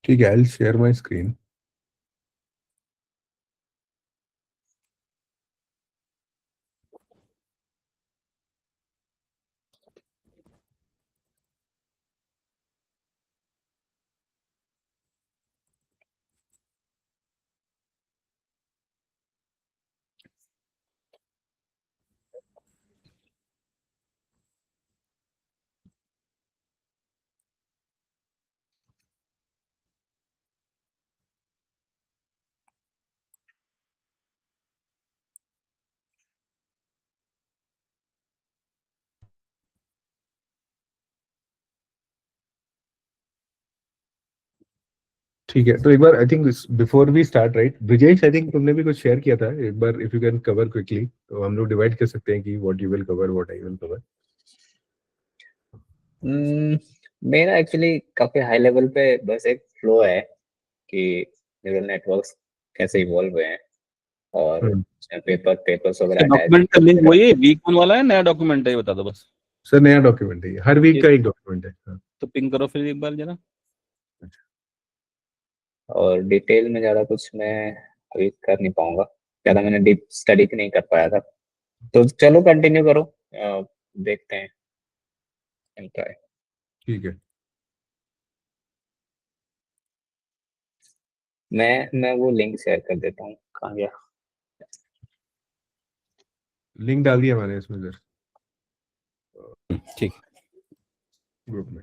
ठीक है, I'll share my screen. ठीक है, तो एक बार I think before we start, right Brijesh, I think तुमने भी कुछ शेयर किया था। एक बार if you can cover quickly, तो हम लोग डिवाइड कर सकते हैं कि what you will cover, what I will cover. मेरा एक्चुअली काफी हाई लेवल पे बस एक फ्लो है कि न्यूरल नेटवर्क्स कैसे इवॉल्व हुए हैं और पेपर्स वगैरह डॉक्यूमेंट का लिंक वही है, वीक 1 वाला है, नया डॉक्यूमेंट है, ये बता दो बस। सर नया डॉक्यूमेंट है, हर वीक का एक डॉक्यूमेंट है। हाँ। तो पिंग करो फिर एक बार जरा। और डिटेल में ज्यादा कुछ मैं अभी कर नहीं पाऊंगा, ज्यादा मैंने डीप स्टडी नहीं कर पाया था, तो चलो कंटिन्यू करो, देखते हैं। ठीक है, मैं वो लिंक शेयर कर देता हूँ, कहाँ गया? लिंक डाल दिया मैंने इसमें सर, ठीक ग्रुप में।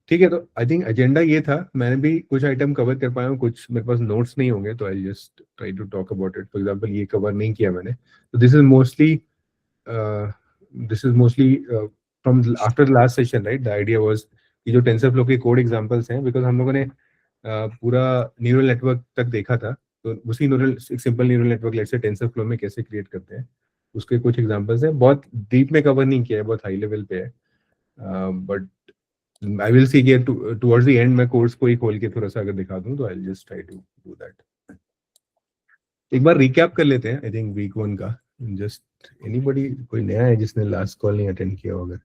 ठीक है, तो आई थिंक एजेंडा ये था। मैंने भी कुछ आइटम कवर कर पाया हूँ, कुछ मेरे पास नोट्स नहीं होंगे, तो I just try to talk about it. For example ये कवर नहीं किया मैंने, तो this is mostly from after last session, right. The idea was कि जो टेंसरफ्लो के कोड एग्जांपल्स हैं, बिकॉज हम लोगों ने पूरा न्यूरल नेटवर्क तक देखा था, तो उसी एक सिंपल न्यूरल नेटवर्क लेट से टेंसरफ्लो में कैसे क्रिएट करते हैं, उसके कुछ एग्जांपल्स हैं। बहुत डीप में कवर नहीं किया है, बहुत हाई लेवल पे है, बट आई विल सी कि टुवर्ड्स द एंड मैं कोर्स को ही खोल के थोड़ा सा अगर दिखा दूं, तो I will just try to do that. एक बार रिकैप कर लेते हैं आई थिंक वीक 1 का। जस्ट एनीबॉडी, कोई नया है जिसने लास्ट कॉल नहीं अटेंड किया होगा?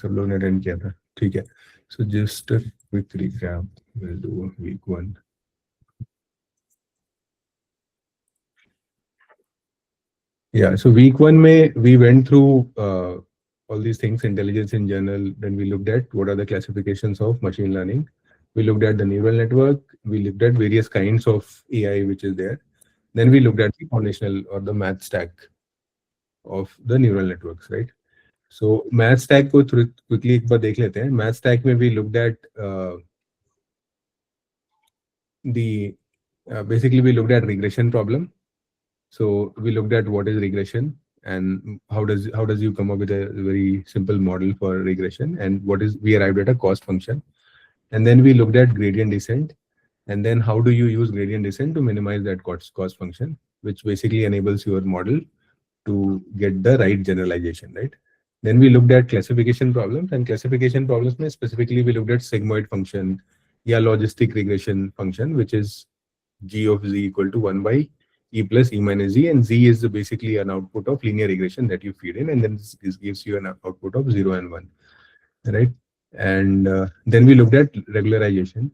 सब लोग ने अटेंड किया था, ठीक है। So just quick recap, will do week 1। Yeah, so week 1 में we went through all these things, intelligence in general. Then we looked at what are the classifications of machine learning. We looked at the neural network. We looked at various kinds of AI which is there. Then we looked at the foundational or the math stack of the neural networks, right? So math stack को quickly एक बार देख लेते हैं। Math stack में we looked at basically we looked at regression problem. So we looked at what is regression and how does you come up with a very simple model for regression, and we arrived at a cost function. And then we looked at gradient descent, and then how do you use gradient descent to minimize that cost function, which basically enables your model to get the right generalization, right? Then we looked at classification problems, and classification problems में specifically we looked at sigmoid function या logistic regression function, which is g of z equal to 1 by e plus e minus z, and z is basically an output of linear regression that you feed in, and then this gives you an output of 0 and 1, right? And then we looked at regularization.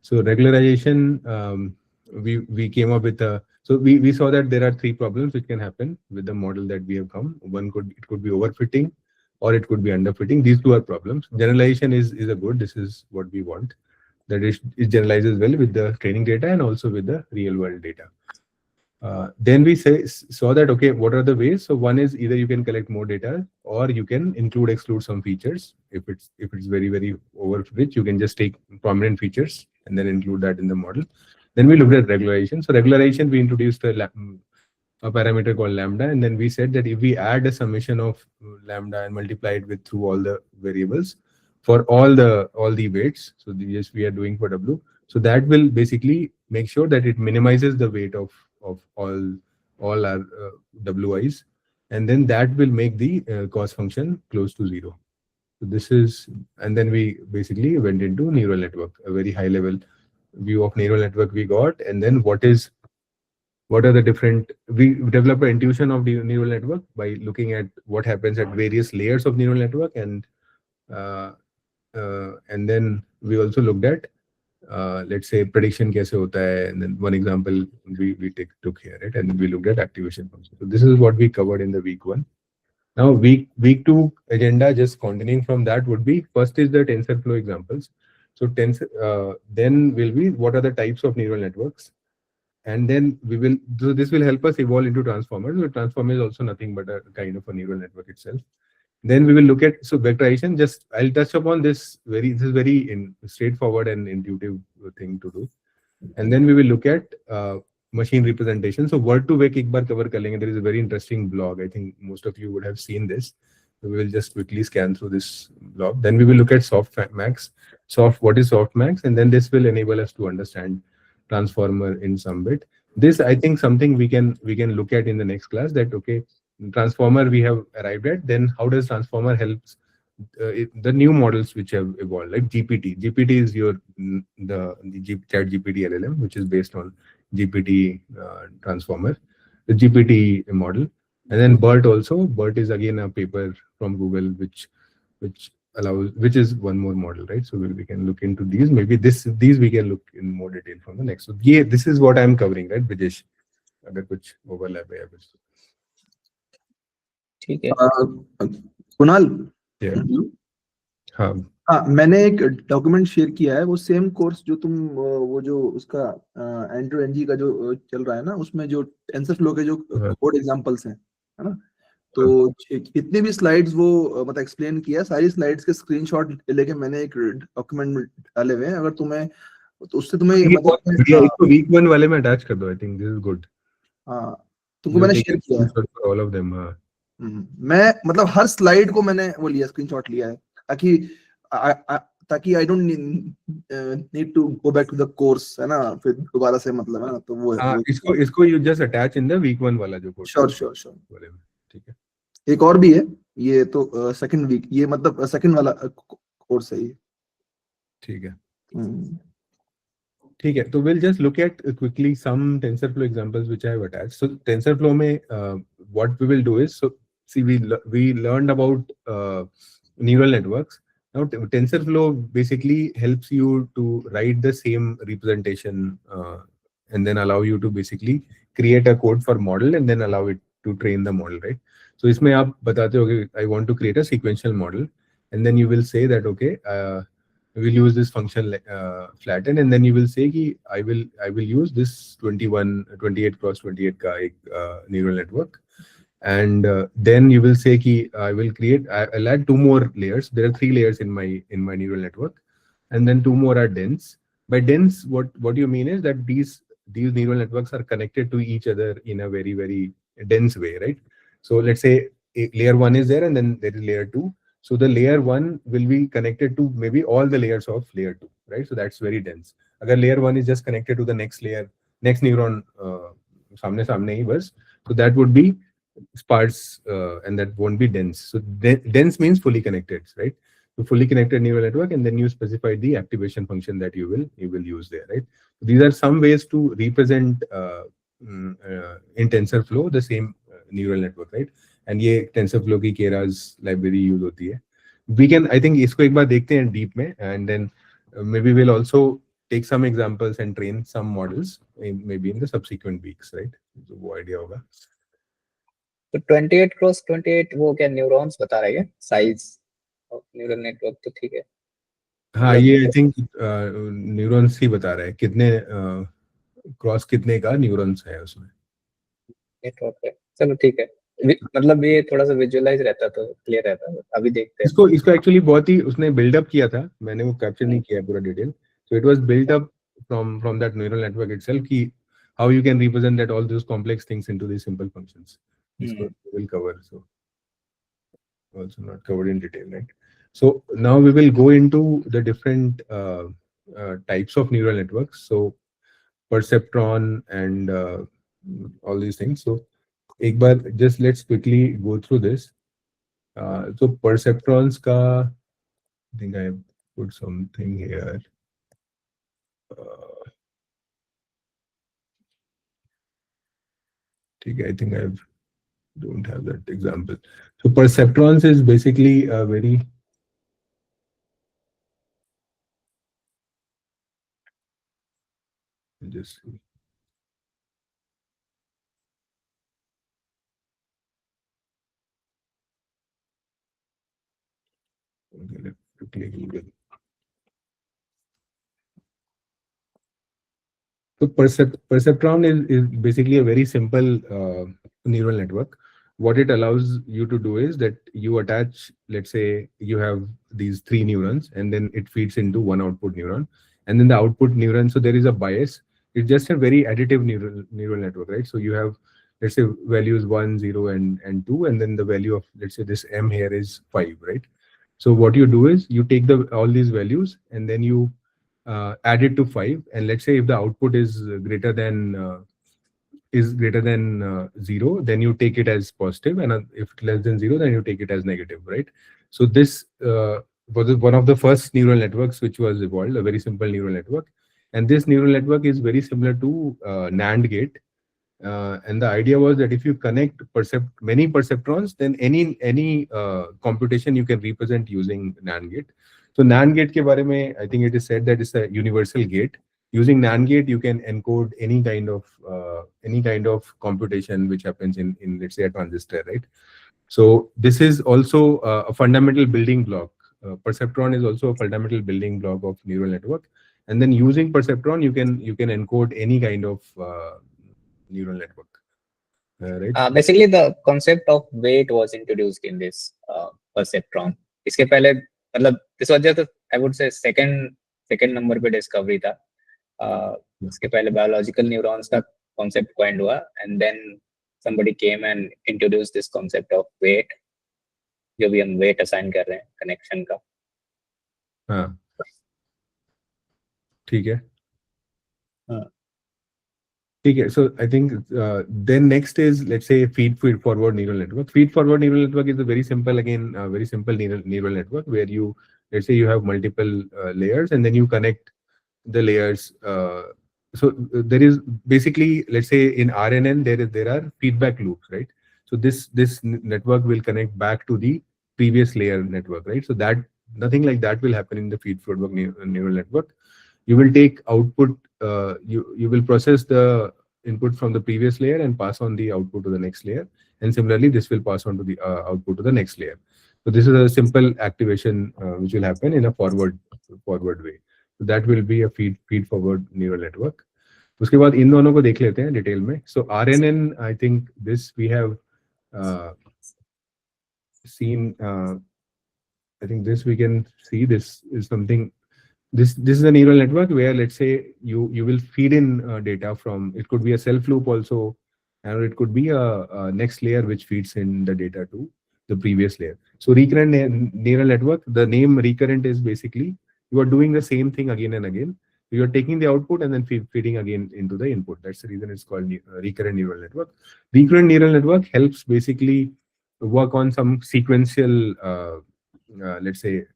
So regularization, we came up with a, so we saw that there are three problems which can happen with the model that we have come. It could be overfitting, or it could be underfitting. These two are problems. Generalization is a good. This is what we want. That it generalizes well with the training data and also with the real world data. Then we saw that, okay, what are the ways? So one is either you can collect more data, or you can exclude some features. If it's very over rich, you can just take prominent features and then include that in the model. Then we looked at regularization. So regularization, we introduced a parameter called lambda, and then we said that if we add a summation of lambda and multiply it with through all the variables for all the weights, so yes, we are doing for W, so that will basically make sure that it minimizes the weight of all our WIs, and then that will make the cost function close to 0. So this is, and then we basically went into neural network, a very high level view of neural network we got, and then what are the different, we develop an intuition of the neural network by looking at what happens at various layers of neural network, and and then we also looked at let's say prediction kaise hota hai, and then one example we took here, right? And we looked at activation function. So this is what we covered in the week 1. Now week 2 agenda, just continuing from that, would be first is the TensorFlow examples. So then will be what are the types of neural networks, and then so this will help us evolve into transformers. So transformer is also nothing but a kind of a neural network itself. Then we will look at vectorization. Just I'll touch upon this this is very straightforward and intuitive thing to do. And then we will look at machine representation. So word2vec ek baar cover kar lenge. There is a very interesting blog. I think most of you would have seen this. We will just quickly scan through this blog. Then we will look at softmax. What is softmax? And then this will enable us to understand transformer in some bit. This, I think, something we can look at in the next class, that okay, transformer we have arrived at, then how does transformer helps the new models which have evolved, like GPT. GPT is the ChatGPT LLM, which is based on GPT transformer, the GPT model. And then BERT also. BERT is again a paper from Google which is one more model, right? So we can look into these. Maybe these we can look in more detail from the next. So yeah, this is what I'm covering, right, Brijesh? अगर कुछ overlap है या कुछ. ठीक है. कुणाल, हाँ, मैंने एक डॉक्यूमेंट शेयर किया है, वो सेम कोर्स जो तुम वो जो उसका एंड्रू एनजी का जो चल रहा है ना, उसमें जो टेंसरफ्लो के जो कोड एग्जांपल्स हैं, है ना, तो इतने भी स्लाइड्स वो मतलब एक्सप्लेन किया, सारी स्लाइड्स के स्क्रीनशॉट लेके मैंने एक डॉक्यूमेंट में डाले हुए हैं. अगर तुम्हें तो उससे तुम्हें मतलब इसको वीक 1 वाले में अटैच कर दो. I think this is good. हाँ, तुमको मैंने शेयर किया है ऑल ऑफ देम. मैं मतलब हर स्लाइड को मैंने वो लिया, स्क्रीनशॉट लिया है, ताकि I don't need to go back to the course, है ना, फिर दोबारा से मतलब, है ना. तो वो इसको you just attach in the week 1 वाला जो कोर्स. श्योर वाले में. ठीक है. एक और भी है, ये तो सेकंड वीक, ये मतलब सेकंड वाला कोर्स है ये. ठीक है. ठीक है. तो we'll just look at quickly some TensorFlow examples which I have attached. So TensorFlow में what we will do is, so see we learned about neural networks. Now TensorFlow basically helps you to write the same representation and then allow you to basically create a code for model and then allow it to train the model, right? So इसमें आप बताते हो कि I want to create a sequential model, and then you will say that okay, we will use this function flatten, and then you will say कि I will use this 28 cross 28 का एक neural network, and then you will say कि I'll add 2 more layers. There are 3 layers in my neural network, and then 2 more are dense. By dense, what you mean is that these neural networks are connected to each other in a very, very dense way, right? So let's say layer 1 is there, and then there is layer 2. So the layer 1 will be connected to maybe all the layers of layer 2, right? So that's very dense. Agar layer 1 is just connected to the next layer, next neuron, samne hi bas, so that would be sparse, and that won't be dense. So dense means fully connected, right? So fully connected neural network, and then you specify the activation function that you will use there, right? So these are some ways to represent in TensorFlow the same neural network, right? And ये TensorFlow की Keras library use होती है. We can, I think, इसको एक बार देखते हैं deep में, and then maybe we'll also take some examples and train some models maybe in the subsequent weeks, right? So वो idea होगा. तो 28 cross 28 वो क्या न्यूरॉन्स बता रहे हैं, साइज ऑफ न्यूरल नेटवर्क, तो ठीक है. हाँ, ये आई थिंक न्यूरॉन्स ही बता रहा है कितने क्रॉस कितने का न्यूरॉन्स है उसमें. नेटवर्क है. चलो ठीक है, मतलब ये थोड़ा सा विजुअलाइज रहता तो क्लियर रहता. अभी देखते हैं. इसको एक्चुअली बहुत ही उसने बिल्डअप किया था, मैंने वो कैप्चर नहीं किया पूरा detail. So it was built up from that neural network itself कि how you can represent that all those complex things into this simple functions. This will cover, so also not covered in detail, right? So now we will go into the different types of neural networks. So perceptron and all these things. So एक बार just let's quickly go through this. So perceptrons का, I think I put something here. ठीक है, I think I don't have that example. So perceptrons is basically a very just see. Okay, let's quickly Google. So perceptron is basically a very simple neural network. What it allows you to do is that you attach, let's say you have these 3 neurons, and then it feeds into one output neuron, and then the output neuron, so there is a bias. It's just a very additive neural network, right? So you have, let's say, values 1, 0, and 2, and then the value of, let's say, this m here is 5, right? So what you do is you take all these values, and then you add it to 5, and let's say if the output is greater than 0, then you take it as positive, and if it's less than 0, then you take it as negative, right? So this was one of the first neural networks which was evolved, a very simple neural network, and this neural network is very similar to NAND gate. And the idea was that if you connect many perceptrons, then any computation you can represent using NAND gate. So NAND gate ke bare mein, I think it is said that it's a universal gate. Using NAND gate, you can encode any kind of computation which happens in let's say a transistor, right? So this is also a fundamental building block. Perceptron is also a fundamental building block of neural network. And then using perceptron, you can encode any kind of neural network, right? Basically, the concept of weight was introduced in this perceptron. इसके पहले मतलब this was just I would say second number पे discovery था. इसके पहले biological neurons का concept coined हुआ, and then somebody came and introduced this concept of weight, जो भी हम weight assign कर रहे हैं connection का. हाँ, ठीक है. Okay, so I think then next is, let's say, feed forward neural network. Feed forward neural network is a very simple, again, very simple neural network where you, let's say you have multiple layers, and then you connect the layers. So there is basically, let's say in RNN, there are feedback loops, right? So this network will connect back to the previous layer network, right? So that nothing like that will happen in the feed forward neural network. You will take output, you will process the input from the previous layer and pass on the output to the next layer. And similarly, this will pass on to the output to the next layer. So this is a simple activation which will happen in a forward way. So that will be a feed forward neural network. उसके बाद इन दोनों को देख लेते हैं detail में. So RNN, I think this we have seen. I think this we can see. This is something. This is a neural network where, let's say, you will feed in data from, it could be a self loop also, and it could be a next layer which feeds in the data to the previous layer. So recurrent neural network, the name recurrent is basically you are doing the same thing again and again. You are taking the output and then feeding again into the input. That's the reason it's called recurrent neural network. Recurrent neural network helps basically work on some sequential, let's say,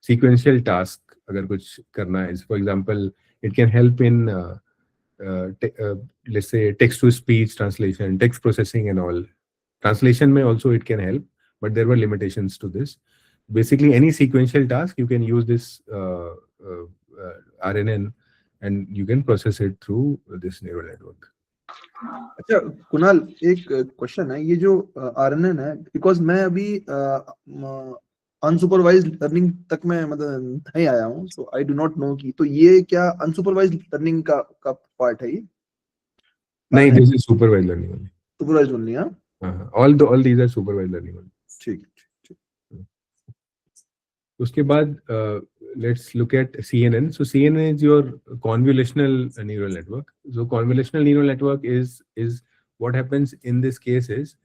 sequential task. अगर कुछ करना है, for example, it can help in let's say text to speech translation, text processing and all. Translation may also it can help, but there were limitations to this. Basically, any sequential task you can use this RNN, and you can process it through this neural network. अच्छा कुणाल, एक question है, ये जो RNN है, because मैं अभी unsupervised learning तक में मतलब नहीं आया हूँ, सो आई डू नॉट नो कि तो ये क्या अनसुपरवाइज्ड लर्निंग का पार्ट है ये? नहीं, this is supervised learning only. Supervised only? हां, all these are supervised learning only. ठीक. उसके बाद let's look at CNN. So CNN is your convolutional neural network. So convolutional neural network is what happens in this case is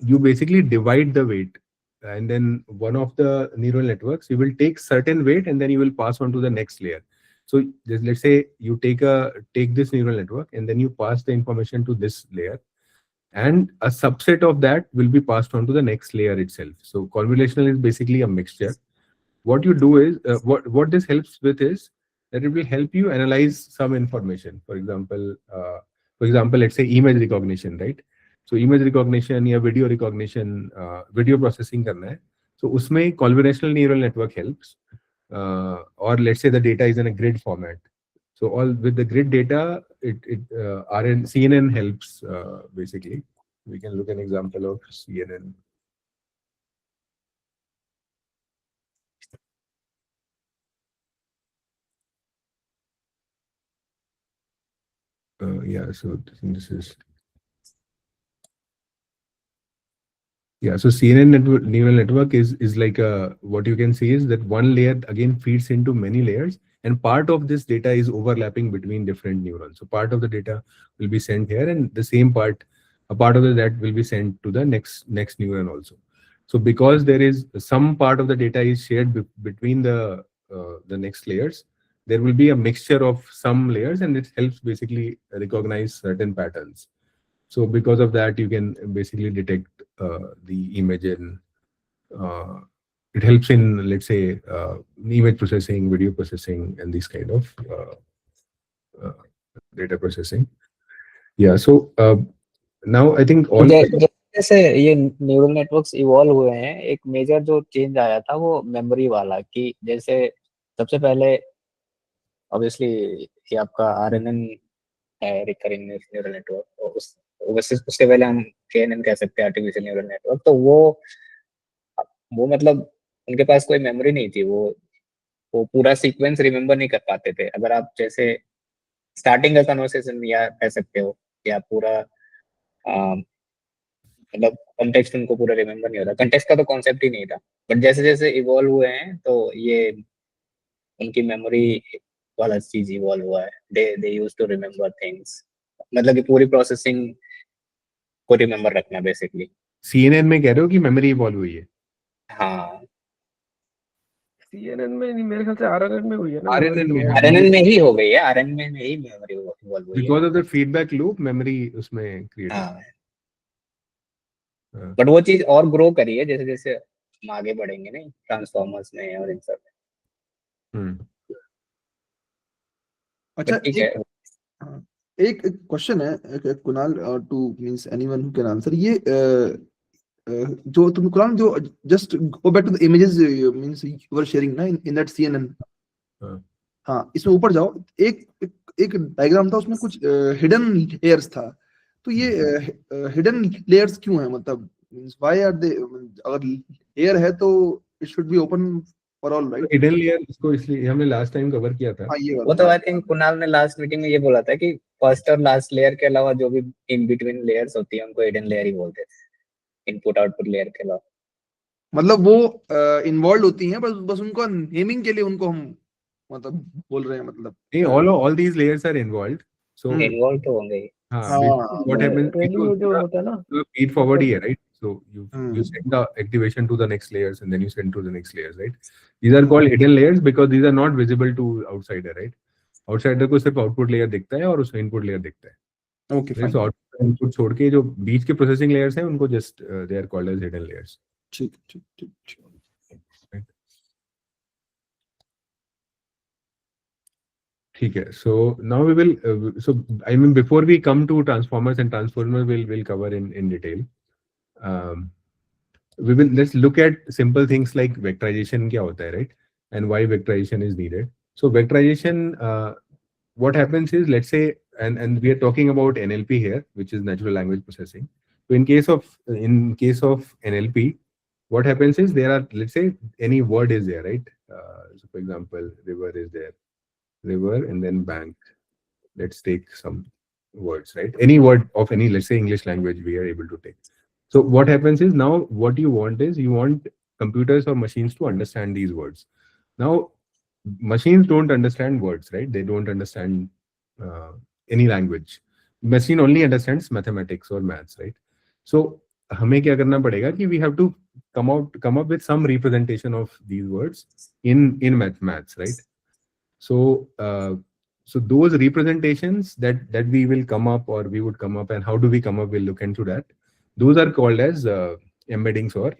you basically divide the weight. And then one of the neural networks, you will take certain weight and then you will pass on to the next layer. So let's say you take this neural network and then you pass the information to this layer, and a subset of that will be passed on to the next layer itself. So convolutional is basically a mixture. What you do is what this helps with is that it will help you analyze some information. For example, let's say image recognition, right? So image recognition या video recognition, video processing करना है, so उसमें convolutional neural network helps. Or let's say the data is in a grid format, So all with the grid data, CNN helps basically. We can look at an example of CNN. Yeah, so this is. Yeah, so CNN neural network is like what you can see is that one layer again feeds into many layers, and part of this data is overlapping between different neurons. So part of the data will be sent here, and the same part, a part of that will be sent to the next neuron also. So because there is some part of the data is shared between the next layers, there will be a mixture of some layers, and it helps basically recognize certain patterns. So because of that, you can basically detect the image in. It helps in, let's say, image processing, video processing, and this kind of uh, data processing. Yeah. So now I think all. जैसे ये neural networks evolve हुए हैं, एक major जो change आया था वो memory वाला, कि जैसे सबसे पहले ऑब्वियसली ये आपका RNN है, रिकरिंग न्यूरल नेटवर्क, उसके पहले हम KNN कह सकते हैं, आर्टिफिशियल न्यूरल नेटवर्क। तो वो मतलब उनके पास कोई मेमोरी नहीं थी, वो पूरा सीक्वेंस रिमेम्बर नहीं कर पाते थे। अगर आप जैसे स्टार्टिंग का कन्वर्सेशन या कह सकते हो, या पूरा मतलब कॉन्टेक्स्ट उनको पूरा रिमेम्बर नहीं होता, कॉन्टेक्स्ट का तो कॉन्सेप्ट ही नहीं था। बट जैसे जैसे इवॉल्व हुए हैं तो ये उनकी मेमोरी वाला चीज इवॉल्व हुआ है। They used to remember things, मतलब कि पूरी प्रोसेसिंग को रिमेम्बर रखना बेसिकली। CNN में कह रहे हो कि मेमोरी इवॉल्व हुई है? हाँ, CNN में नहीं, मेरे ख्याल से RNN में हुई है ना। RNN में ही हो गई है, RNN में ही मेमोरी इवॉल्व हुई है। Because of the feedback loop memory उसमें क्रिएट। हाँ, बट वो चीज और ग्रो करी है जैसे जैसे हम आगे बढ़ेंगे, नहीं ट्रांसफॉर्मर्स में और इन सब में। अच्छा, ठीक है। एक क्वेश्चन है Kunal, to means anyone who can answer ये। जो तुम कुणाल, जो just go back to the images means you were sharing ना इन दैट CNN। हाँ, इसमें ऊपर जाओ, एक डायग्राम था, उसमें कुछ हिडन लेयर्स था। तो ये हिडन लेयर्स क्यों है? मतलब मींस व्हाई आर दे? अगर लेयर है तो it should be open for all, right? Hidden layer इसको इसलिए हमने लास्ट टाइम कवर किया था। हाँ, ये वो तो आई थिंक कुणाल ने लास्ट मीटिंग में ये बोला था कि फर्स्ट और लास्ट लेयर के अलावा जो भी इन बिटवीन लेयर्स होती है उनको हिडन लेयर ही बोलते हैं, इनपुट आउटपुट लेयर के अलावा। मतलब वो इन्वॉल्व होती हैं, बस उनको नेमिंग के लिए उनको हम मतलब बोल रहे हैं, मतलब नहीं, all these layers are involved. So involve तो होंगे ही। हाँ, what happens जो होता है ना, feed forward ही है, right? So you send the activation to the next layers and then you send to the next layers, right? These are called hidden layers because these are not visible to outsider, right? Outsider को सिर्फ output layer दिखता है और उसमें input layer दिखता है। Okay, fine. So output input छोड़ के जो बीच के processing layers हैं उनको just they are called as hidden layers. ठीक। ठीक है, so now we will so I mean before we come to transformers and transformers we'll cover in detail. Let's look at simple things like vectorization क्या होता है, right? And why vectorization is needed. So vectorization, what happens is, let's say, and we are talking about NLP here, which is natural language processing. So in case of NLP, what happens is there are, let's say, any word is there, right? So for example, river is there, river, and then bank. Let's take some words, right? Any word of any, let's say, English language we are able to take. So what happens is, now what you want is you want computers or machines to understand these words. Now machines don't understand words, right? They don't understand any language. Machine only understands mathematics or maths, right? So हमें क्या करना पड़ेगा कि we have to come up with some representation of these words in maths, right? So so those representations that we will come up, or we would come up, and how do we come up, we'll look into that. Those are called as embeddings, or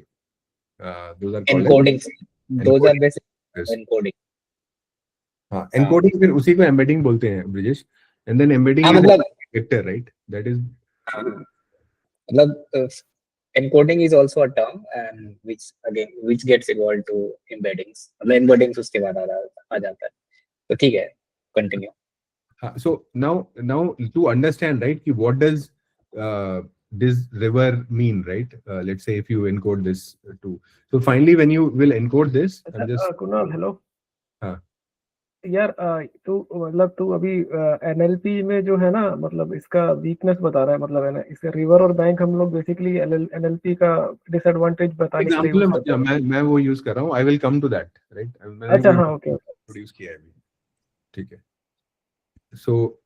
those are called encodings. Those are Yes. basically encoding. हाँ, encoding फिर उसी को embedding बोलते हैं, Brijesh. And then embedding is मतलब vector, right? That is मतलब encoding is also a term, and which gets evolved to embeddings. मतलब embeddings उसके बाद आ जाता है। तो ठीक है, continue. So now to understand, right, what does this river mean, right? Let's say if you encode this too. So finally, when you will encode this, I'm just Kunal hello हाँ. यार तू मतलब तू अभी एनएलपी में जो है ना मतलब इसका वीकनेस बता रहा है मतलब है ना इसे रिवर और बैंक हम लोग बेसिकली एनएलपी का डिसएडवांटेज बताने के लिए एग्जाम्पल यूज है, करते हैं मैं वो यूज कर रहा हूँ. I will come to that, right. मैंने अच्छा कोई हाँ ओके प्रोड्यूस किया है अभी. ठीक है. So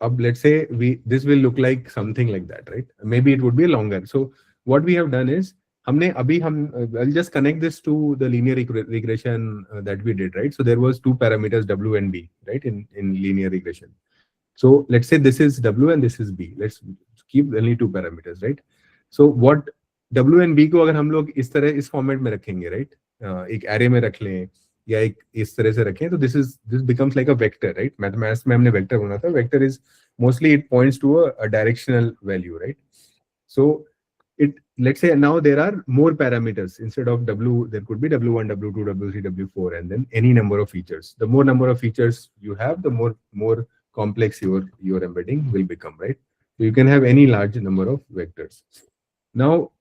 अब let's say this will look like something like that, right? Maybe it would be longer. So what we have done is I'll just connect this to the linear regression that we did, right? So there was two parameters W and B, right, in linear regression. So let's say this is W and this is B. Let's keep only two parameters, right? So what W and B को अगर हम लोग इस तरह इस format में रखेंगे, right? एक array में रख लें या एक इस तरह से रखें तो this becomes like a vector, right? Mathematics में हमने vector बोला था. Vector is mostly it points to a directional value, right? So let's say now there are more parameters. Instead of W, there could be W1, W2, W3, W4, and then any number of features. The more number of features you have, the more complex your embedding will become, right? So you can have any large number of vectors. Now,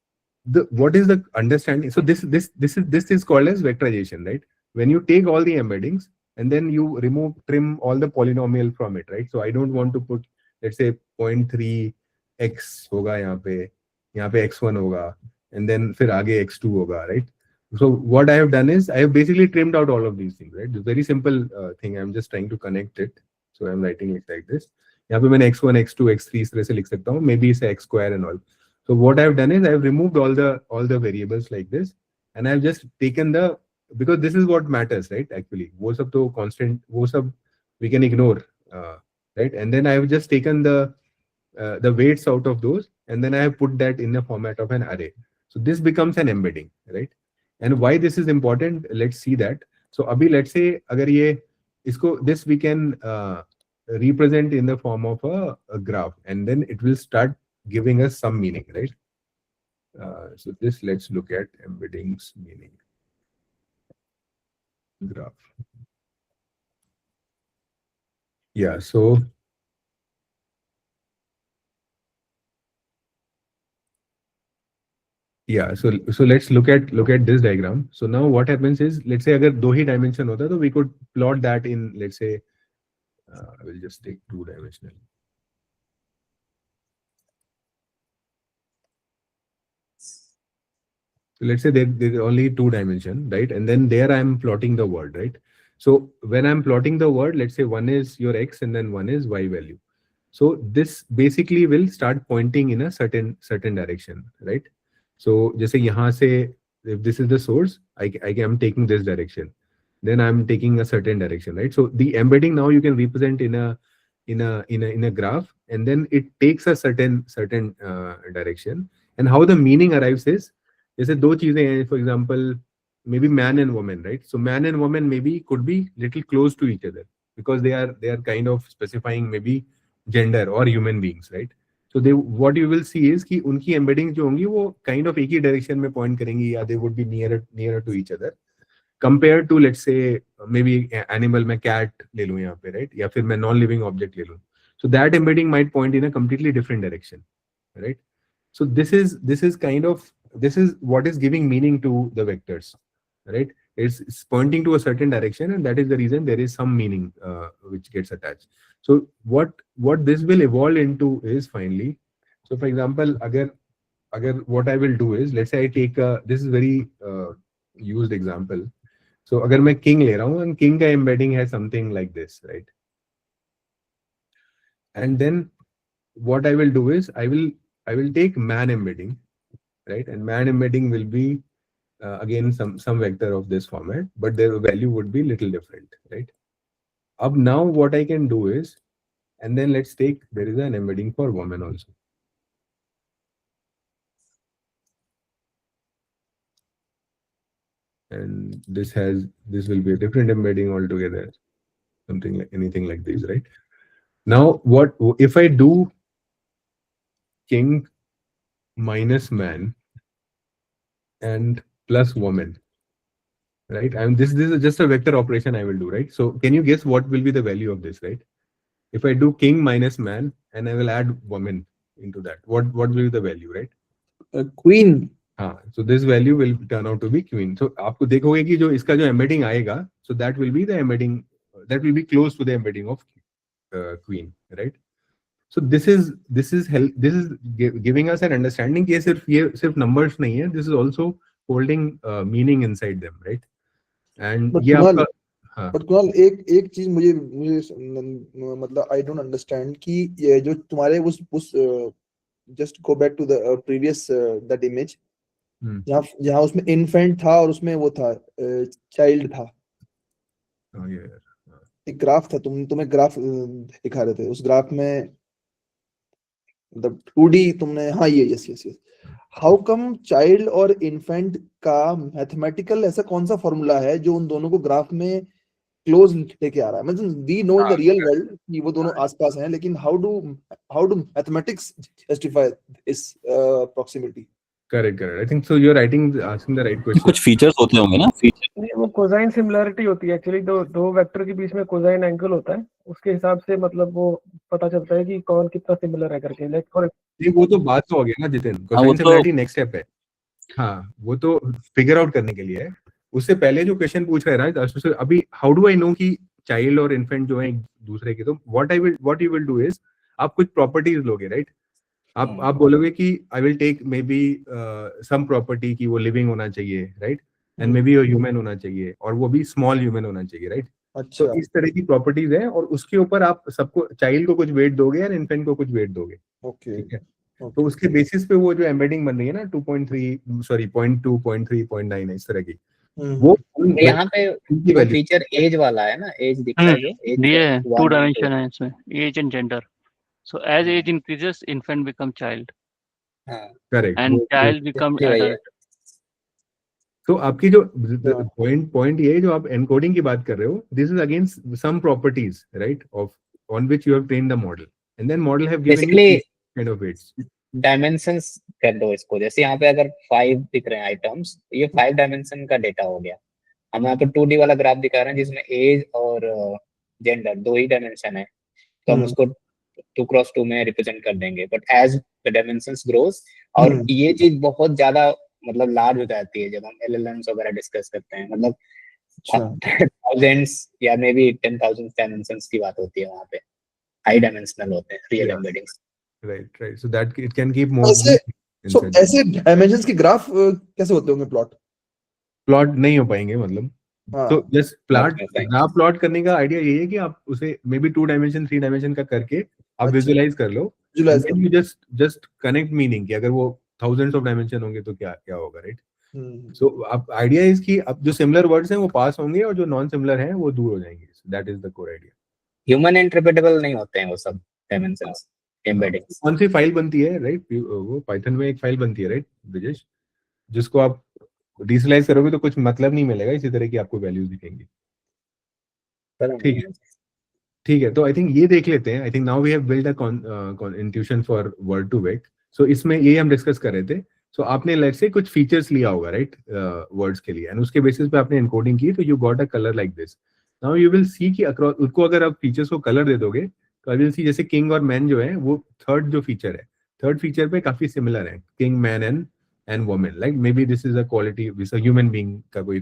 what is the understanding? So this is called as vectorization, right? When you take all the embeddings and then you trim all the polynomial from it, right? So I don't want to put, let's say 0.3 x होगा यहाँ पे x1 होगा, and then फिर आगे x2 होगा, right? So what I have done is I have basically trimmed out all of these things, right? It's a very simple thing. I'm just trying to connect it. So I'm writing it like this. यहाँ पे मैंने x1, x2, x3 इस तरह से लिख सकता हूँ. Maybe it's x square and all. So what I've done is I've removed all the variables like this, and I've just taken because this is what matters, right? Actually, वो सब तो constant, वो सब we can ignore, right? And then I've just taken the weights out of those, and then I have put that in the format of an array. So this becomes an embedding, right? And why this is important? Let's see that. So abhi, let's say अगर ये इसको this we can represent in the form of a graph, and then it will start giving us some meaning, right? So this, let's look at embeddings meaning. Graph. Yeah, so yeah, so let's look at this diagram. So now what happens is, let's say अगर दो ही dimension होता तो we could plot that in, let's say I will just take 2-dimensional. So let's say there's only 2 dimension, right? And then there I'm plotting the word, right? So when I'm plotting the word, let's say one is your x and then one is y value. So this basically will start pointing in a certain direction, right? So जैसे यहाँ से, if this is the source, I am taking this direction. Then I'm taking a certain direction, right? So the embedding now you can represent in a graph, and then it takes a certain direction. And how the meaning arrives is, जैसे दो चीजें हैं, for example, maybe man and woman, right? So man and woman maybe could be little close to each other because they are kind of specifying maybe gender or human beings, right? So what you will see is कि उनकी embedding जो होंगी वो kind of एक ही direction में point करेंगी, या they would be nearer to each other compared to, let's say, maybe animal में cat ले लूँ यहाँ पे, right? या फिर मैं non living object ले लूँ. So that embedding might point in a completely different direction, right? So this is what is giving meaning to the vectors, right? It's pointing to a certain direction, and that is the reason there is some meaning which gets attached. So what this will evolve into is finally, so for example, agar what I will do is, let's say I take this is very used example. So agar मैं king ले रहा हूँ, and king का embedding has something like this, right? And then what I will do is I will take man embedding, right? And man embedding will be again some vector of this format, but their value would be little different, right? Now what I can do is, and then let's take, there is an embedding for woman also. And this will be a different embedding altogether, something like anything like this, right? Now what if I do king minus man and plus woman, right? And this is just a vector operation I will do, right? So can you guess what will be the value of this, right? if I do king minus man and I will add woman into that, what will be the value, right? Queen. हाँ, so this value will turn out to be queen. So आपको देखोगे कि जो इसका जो embedding आएगा, so that will be the embedding, that will be close to the embedding of queen, right? So this is giving us an understanding कि ये सिर्फ numbers नहीं है, this is also holding meaning inside them, right? And But ये Kunal, आपका हाँ but Kunal एक चीज मुझे मतलब आई डोंट अंडरस्टैंड कि ये जो तुम्हारे उस just go back to the previous that image, जहाँ उसमें इन्फेंट था और उसमें वो था चाइल्ड था, oh, yeah. एक ग्राफ था, तुम्हें ग्राफ दिखा रहे थे, उस ग्राफ में मतलब 2D तुमने, हाँ ये यस, हाउ कम चाइल्ड और इन्फेंट का मैथमेटिकल ऐसा कौन सा फॉर्मूला है जो उन दोनों को ग्राफ में क्लोज लेके आ रहा है? मतलब we know in the real world कि वो दोनों आसपास हैं, लेकिन हाउ डू मैथमेटिक्स जस्टिफाई इस proximity? Correct. I think so. You're asking the right question. कुछ फीचर्स होते होंगे ना, फीचर नहीं, वो कोसाइन सिमिलरिटी होती है एक्चुअली, दो वेक्टर के बीच में कोसाइन एंगल होता है, उसके हिसाब से मतलब वो पता चलता है कि कौन कितना सिमिलर है करके। लाइक फॉर नहीं, वो तो बात तो हो गया ना जितिन, वो कोसाइन तो- सिमिलरिटी नेक्स्ट स्टेप है। हाँ, वो तो फिगर आउट करने के लिए है। उससे पहले जो क्वेश्चन पूछ रहे हैं अभी, हाउ डू आई नो कि चाइल्ड और इन्फेंट जो है एक दूसरे के, तो what you will do is, आप कुछ प्रॉपर्टीज लोगे, राइट? आप बोलोगे कि I will take may be some property की वो लिविंग होना चाहिए, right? And may be human होना चाहिए, और वो भी स्मॉल ह्यूमन होना चाहिए, राइट? अच्छा, तो इस तरह की प्रॉपर्टीज है, और उसके ऊपर आप सबको, चाइल्ड को कुछ वेट दोगे और इन्फेंट को कुछ वेट दोगे, ओके, ठीक है? तो उसके बेसिस पे वो जो एम्बेडिंग बन रही है ना 2.3 सॉरी 0.2 0.3 0.9 है, इस तरह की, वो यहाँ पे वो फीचर एज वाला है ना, एज दिख रहा है जो ये 2 डायमेंशन है इसमें, age and gender. So age age increases infant become child correct, and child become adult. तो आपकी जो पॉइंट ये जो आप एनकोडिंग की बात कर रहे हो, this is against some properties, right, of on which you have trained the model, and then model have given you kind of weights, dimensions कर दो इसको। जैसे यहाँ पे अगर 5 दिख रहे हैं आइटम्स, ये 5 डायमेंशन का डेटा हो गया। हम यहाँ पे 2D वाला ग्राफ दिखा रहे हैं जिसमें एज और जेंडर 2 ही डायमेंशन है, तो हम उसको 2x2 में रिप्रेजेंट कर देंगे। But as the dimensions grows, और ये चीज बहुत ज्यादा मतलब लार्ज हो जाती है जब हम LLMs वगैरह डिस्कस करते हैं, मतलब थाउजेंड्स या मे बी 10,000 डायमेंशंस की बात होती है, वहाँ पे हाई डायमेंशनल होते हैं real embeddings. Right, so that it can keep more. So ऐसे डायमेंशंस के ग्राफ कैसे होते होंगे? प्लॉट नहीं हो पाएंगे, मतलब तो जस्ट प्लॉट करने का आइडिया यही है कि आप उसे मे बी 2 डायमेंशन 3 डायमेंशन का करके आप विजुअलाइज कर लो, यू जस्ट कनेक्ट मीनिंग कि अगर वो थाउजेंड्स ऑफ डायमेंशन होंगे तो क्या क्या होगा, राइट? सो अब आइडिया इज कि अब जो सिमिलर वर्ड्स हैं वो पास होंगे और जो नॉन सिमिलर हैं वो दूर हो जाएंगे। That is the core idea. Human interpretable नहीं होते हैं वो सब डायमेंशंस एम्बेडिंग्स। कौन सी फाइल बनती है, राइट? वो पाइथन में एक फाइल बनती है, राइट ब्रिजेश, जिसको आप डिस्लाइज करोगे तो कुछ मतलब नहीं मिलेगा, इसी तरह की आपको वैल्यूज दिखेंगी। ठीक है, तो आई थिंक ये देख लेते हैं। I think now we have build a intuition for word to vec. So इसमें ये हम डिस्कस कर रहे थे। सो आपने लेट्स से कुछ फीचर्स लिया होगा, राइट, वर्ड्स के लिए, एंड उसके बेसिस पे आपने एनकोडिंग की, तो you got a colour like this. Now you will see कि अक्रॉस उसको अगर आप फीचर्स को कलर दे दोगे तो आई विल सी जैसे किंग और मैन जो है वो थर्ड जो फीचर है, थर्ड फीचर पे काफी सिमिलर है, king man and women, like may be this is a quality which a human being का कोई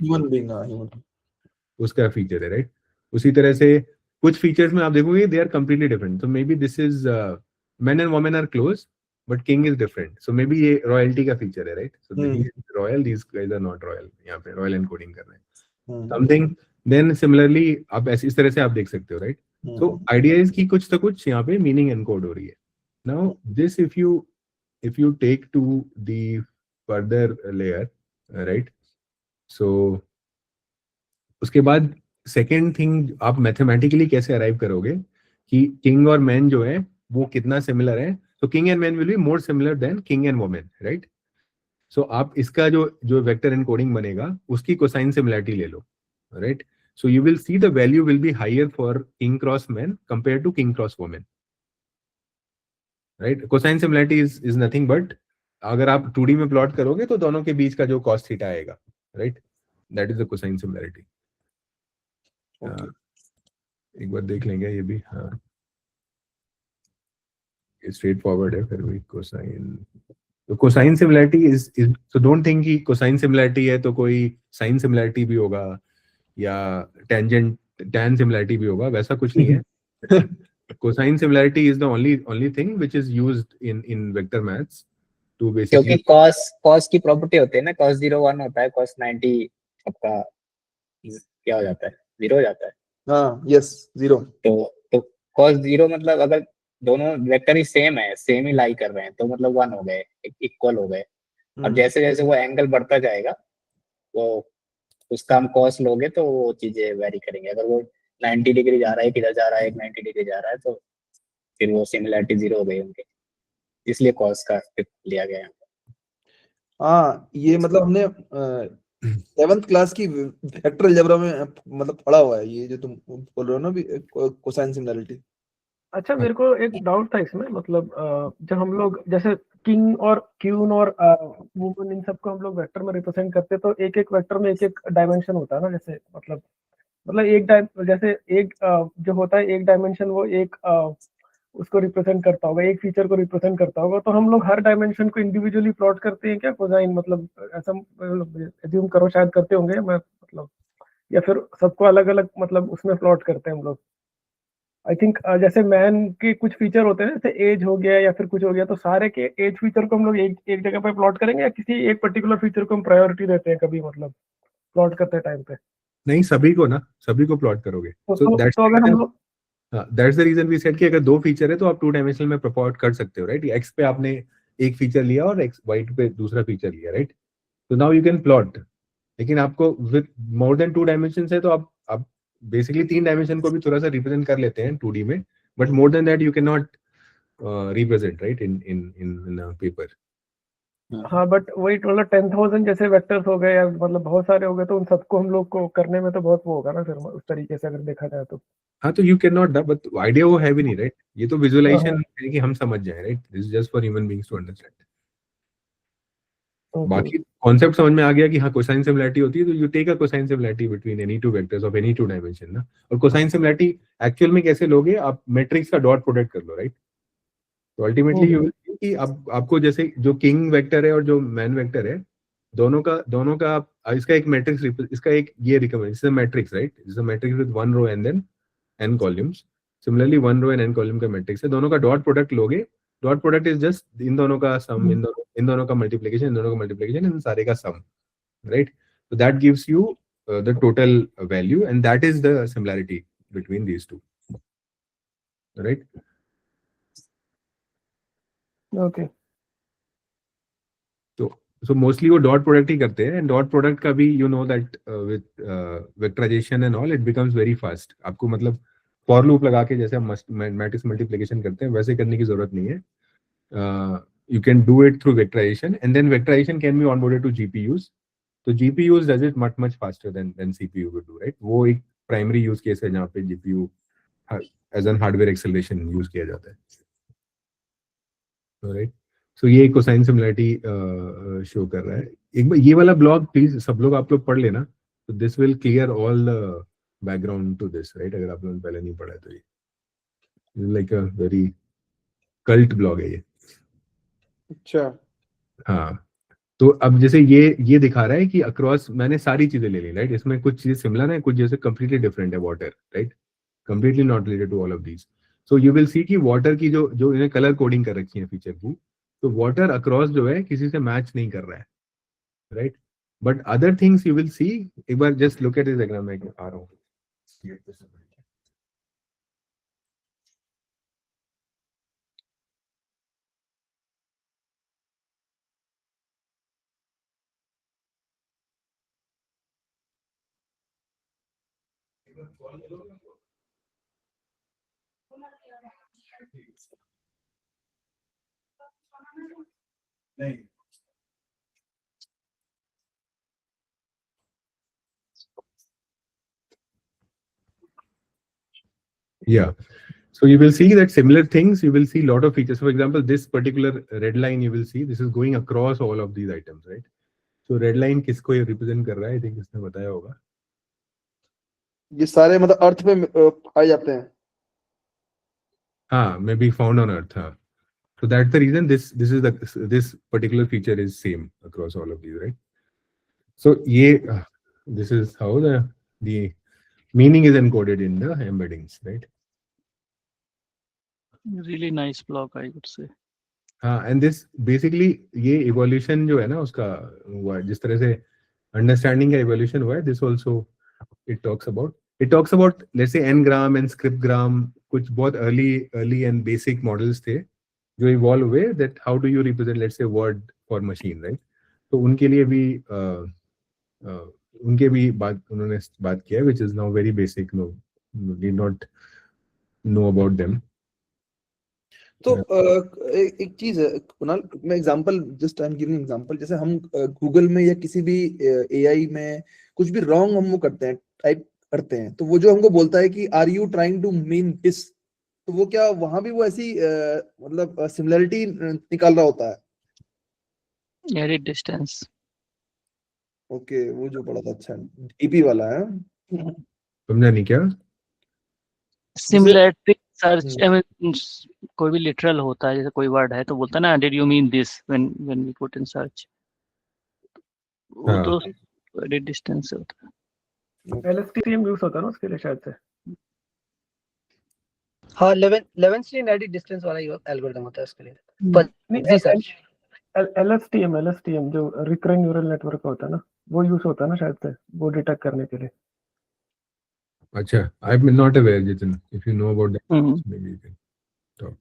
उसका फीचर है, राइट? उसी तरह से कुछ फीचर्स में आप देखोगे दे आर कंप्लीटली डिफरेंट। तो maybe this is man and women are close but king is different, so maybe ये रॉयल्टी का फीचर है, right? So he is royal, these guys are not royal, यहाँ पे royal encoding कर रहे हैं something. Then similarly आप ऐसे इस तरह से आप देख सकते हो, राइट? सो आइडिया इज कि कुछ तो कुछ यहाँ पे मीनिंग एनकोड हो रही है। Now this if you take to the further layer, right, so उसके बाद सेकेंड थिंग आप मैथमेटिकली कैसे अराइव करोगे कि किंग और मैन जो है वो कितना सिमिलर है। तो king and man will be more similar than king and women, right? So आप इसका जो वेक्टर एनकोडिंग बनेगा उसकी कोसाइन सिमिलरिटी ले लो, right? So you will see the value will be higher for king cross man compare to king cross women, right? Cosine similarity is nothing but अगर आप 2D में प्लॉट करोगे तो दोनों के बीच का जो कॉस थीटा आएगा, right, that is the cosine similarity. एक बार देख लेंगे ये भी। हाँ, स्ट्रेट फॉरवर्ड है फिर भी कोसाइन। तो cosine similarity is so don't think कि कोसाइन सिमिलरिटी है तो कोई साइन सिमिलरिटी भी होगा या टेंजेंट टैन सिमिलरिटी भी होगा, वैसा कुछ नहीं है। Cosine similarity is the only thing which is used in vector maths too क्योंकि बेसिकली cos की प्रॉपर्टी होती है ना, cos 0 1 होता है, cos 90 आपका क्या हो जाता है, 0 हो जाता है। हाँ यस 0। तो cos 0 मतलब अगर दोनों वेक्टर ही सेम है, सेम ही लाई कर रहे हैं, तो मतलब 1 हो गए, इक्वल हो गए। और जैसे जैसे वो एंगल बढ़ता जाएगा वो उसका हम cos लोगे तो वो चीजें वेरी करेंगे। अगर वो 90 डिग्री जा रहा है, किधर जा रहा है, 90 डिग्री जा रहा है, तो फिर वो सिमिलरिटी 0 हो गई उनके, इसलिए cos का लिया गया है। हाँ ये मतलब हमने 7th क्लास की वेक्टर अलजेब्रा में मतलब पढ़ा हुआ है ये जो तुम बोल रहे हो ना भी कोसाइन सिमिलरिटी। अच्छा मेरे को एक डाउट था इसमें, मतलब जब हम लोग जैसे किंग और क्यून और वुमन इन सबको हम लोग वेक्टर में रिप्रेजेंट करते हैं, तो एक एक वेक्टर में एक एक डायमेंशन होता है ना, जैसे मतलब एक जैसे एक जो होता है एक डायमेंशन वो एक उसको रिप्रेजेंट करता होगा, एक फीचर को रिप्रेजेंट करता होगा, तो हम लोग हर डायमेंशन को इंडिविजुअली प्लॉट करते हैं क्या कोसाइन, मतलब ऐसा एज्यूम करो शायद करते होंगे, मैं मतलब या फिर सबको अलग अलग मतलब उसमें प्लॉट करते हैं हम लोग। आई थिंक जैसे मैन के कुछ फीचर होते हैं जैसे एज हो गया या फिर कुछ हो गया, तो सारे के एज फीचर को हम लोग एक जगह पे प्लॉट करेंगे या किसी एक पर्टिकुलर फीचर को हम प्रायोरिटी देते हैं कभी, मतलब प्लॉट करते टाइम पे? नहीं, सभी को प्लॉट करोगे। तो अगर हम लोग that's the reason we said कि अगर दो फीचर है तो आप 2 डायमेंशनल में प्लॉट कर सकते हो, राइट। एक्स पे आपने एक फीचर लिया और एक्स वाई पे दूसरा फीचर लिया, राइट। तो नाउ यू कैन प्लॉट। लेकिन आपको विद मोर देन 2 डायमेंशन है तो आप बेसिकली 3 डायमेंशन को भी थोड़ा सा रिप्रेजेंट कर लेते हैं 2D में, but more than that you can not represent, right, in paper. हाँ बट वही मतलब 10,000 जैसे वेक्टर्स हो गए या मतलब बहुत सारे हो गए, तो उन सबको हम लोग को करने में तो बहुत वो होगा ना फिर उस तरीके से अगर देखा जाए तो। हाँ तो यू कैन नॉट दा, बट आइडिया वो है भी नहीं, राइट। ये तो विजुअलाइजेशन है कि हम समझ जाए, right. This is just for human beings to understand. बाकी कॉन्सेप्ट समझ में आ गया कि हाँ कोसाइन सिमिलरिटी होती है, तो you take a cosine similarity between any 2 vectors of any 2 dimension ना। और कोसाइन सिमिलरिटी एक्चुअल में कैसे लोगे, आप मैट्रिक्स का डॉट प्रोडक्ट कर लो, राइट। तो अल्टीमेटली यू विल सी कि अब आपको जैसे जो किंग वेक्टर है और जो मैन वेक्टर है, दोनों का इसका एक मैट्रिक्स, इसका एक ये recommend, it's a matrix, right. It's a matrix with 1 row and then n columns. Similarly 1 row and n column का मैट्रिक्स है, दोनों का डॉट प्रोडक्ट लोगे। डॉट प्रोडक्ट इज जस्ट इन दोनों का सम, इन दोनों का मल्टीप्लिकेशन, इन दोनों का मल्टीप्लिकेशन, इन सारे का सम, right. So that gives you the total value, and that is the similarity between these two, right? Okay So mostly वो डॉट प्रोडक्ट ही करते हैं, एंड डॉट प्रोडक्ट का भी you know that with vectorization and all it becomes very fast. आपको मतलब for loop लगा के जैसे हम मैट्रिक्स मल्टीप्लिकेशन करते हैं वैसे करने की जरूरत नहीं है। You can do it through vectorization, and then vectorization can be onboarded to GPUs. तो GPUs does it much faster than CPU would do, right? वो एक प्राइमरी यूज केस है जहाँ पे GPU as an hardware acceleration use किया जाता है, right. सो ये कोसाइन सिमिलरिटी शो कर रहा है। एक बार ये वाला ब्लॉग प्लीज सब लोग आप लोग पढ़ लेना, तो this will clear all the background to this, right. अगर आप लोगों ने पहले नहीं पढ़ा है तो ये like a very cult blog है ये। अच्छा हाँ तो अब जैसे ये दिखा रहा है कि अक्रॉस मैंने सारी चीजें ले ली, राइट। इसमें कुछ चीजें सिमिलर है, कुछ जैसे कंप्लीटली डिफरेंट है। Water, right, completely not related to all of these. So you will see कि वाटर की जो इन्हें कलर कोडिंग कर रखी है फीचर की, तो वाटर अक्रॉस जो है किसी से मैच नहीं कर रहा है, right. But other things you will see, एक बार just look at this diagram में आ रहा हूँ। नहीं yeah, so you will see that similar things, you will see lot of features. For example, this particular red line you will see, this is going across all of these items, right? So red line किसको ये represent कर रहा है, I think इसने बताया होगा। ये सारे मतलब अर्थ पे पाए जाते हैं। हाँ, may be found on earth. हाँ So that's the reason this particular feature is same across all of these, right? So this is how the meaning is encoded in the embeddings, right? Really nice block, I would say. हाँ, and this basically ये evolution जो है ना उसका हुआ है, जिस तरह से understanding का evolution हुआ है, this also it talks about let's say n-gram and script-gram, कुछ बहुत early and basic models थे जो evolve हुए, that how do you represent let's say word for machine, right? तो उनके लिए भी उन्होंने बात किया है, which is now very basic, no need not know about them. तो एक चीज है कुणाल, मैं example just I am giving example, जैसे हम गूगल में या किसी भी एआई में कुछ भी रॉन्ग हम वो करते हैं, टाइप करते हैं, तो वो जो हमको बोलता है कि are you trying to mean this, तो वो क्या वहां भी वो ऐसी मतलब सिमिलरिटी निकाल रहा होता है? Edit distance. ओके, वो जो बड़ा अच्छा डीपी वाला है। समझा नहीं क्या? Similarity search, I mean, कोई भी literal होता है, जैसे कोई word है तो बोलता है ना, did you mean this when we put in search, वो हाँ। तो edit distance से होता है। LSTM यूज होता है ना उसके लिए शायद से। हाँ, लेवेंस्टीन एडिट डिस्टेंस वाला ही एल्गोरिथम होता है उसके लिए। नहीं, फजी सर्च LSTM जो रिकरेंट न्यूरल नेटवर्क का होता है ना, वो यूज होता है ना शायद से, वो डिटेक्ट करने के लिए। अच्छा, I'm not aware, Jitin. If you know about that, maybe you can talk.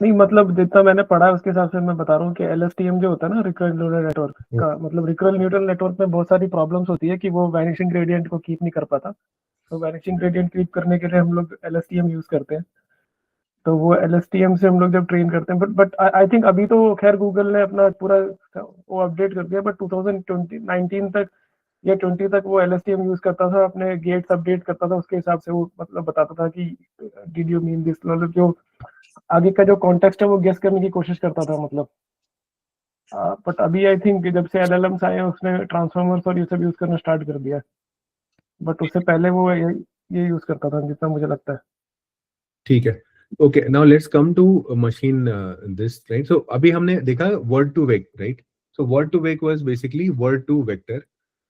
नहीं मतलब जितना मैंने पढ़ा है उसके हिसाब से मैं बता रहा हूँ कि LSTM जो होता है ना, रिकरेंट न्यूरल नेटवर्क का मतलब, रिकरेंट न्यूरल नेटवर्क में बहुत सारी प्रॉब्लम्स होती है कि वो वैनिशिंग ग्रेडियंट को कीप नहीं कर पाता, तो वैनिशिंग ग्रेडियंट कीप करने के लिए हम लोग LSTM यूज करते हैं। तो वो LSTM से हम लोग जब ट्रेन करते हैं, बट आई थिंक अभी तो खैर गूगल ने अपना पूरा वो अपडेट कर दिया, बट 2019 तक या 20 तक वो LSTM यूज करता था, अपने गेट्स अपडेट करता था, उसके हिसाब से वो मतलब बताता था कि डिड यू मीन दिस, मतलब जो आगे का जो कॉन्टेक्स्ट है वो गेस करने की कोशिश करता था मतलब। बट अभी आई थिंक जब से LLMs आए हैं उसने ट्रांसफॉर्मर्स और ये सब यूज करना स्टार्ट कर दिया, बट उससे पहले वो ये यूज करता था जितना मुझे लगता है। ठीक है, okay, now let's come to machine this, right? So अभी हमने देखा word to vec, right? So word to vec was basically word to vector,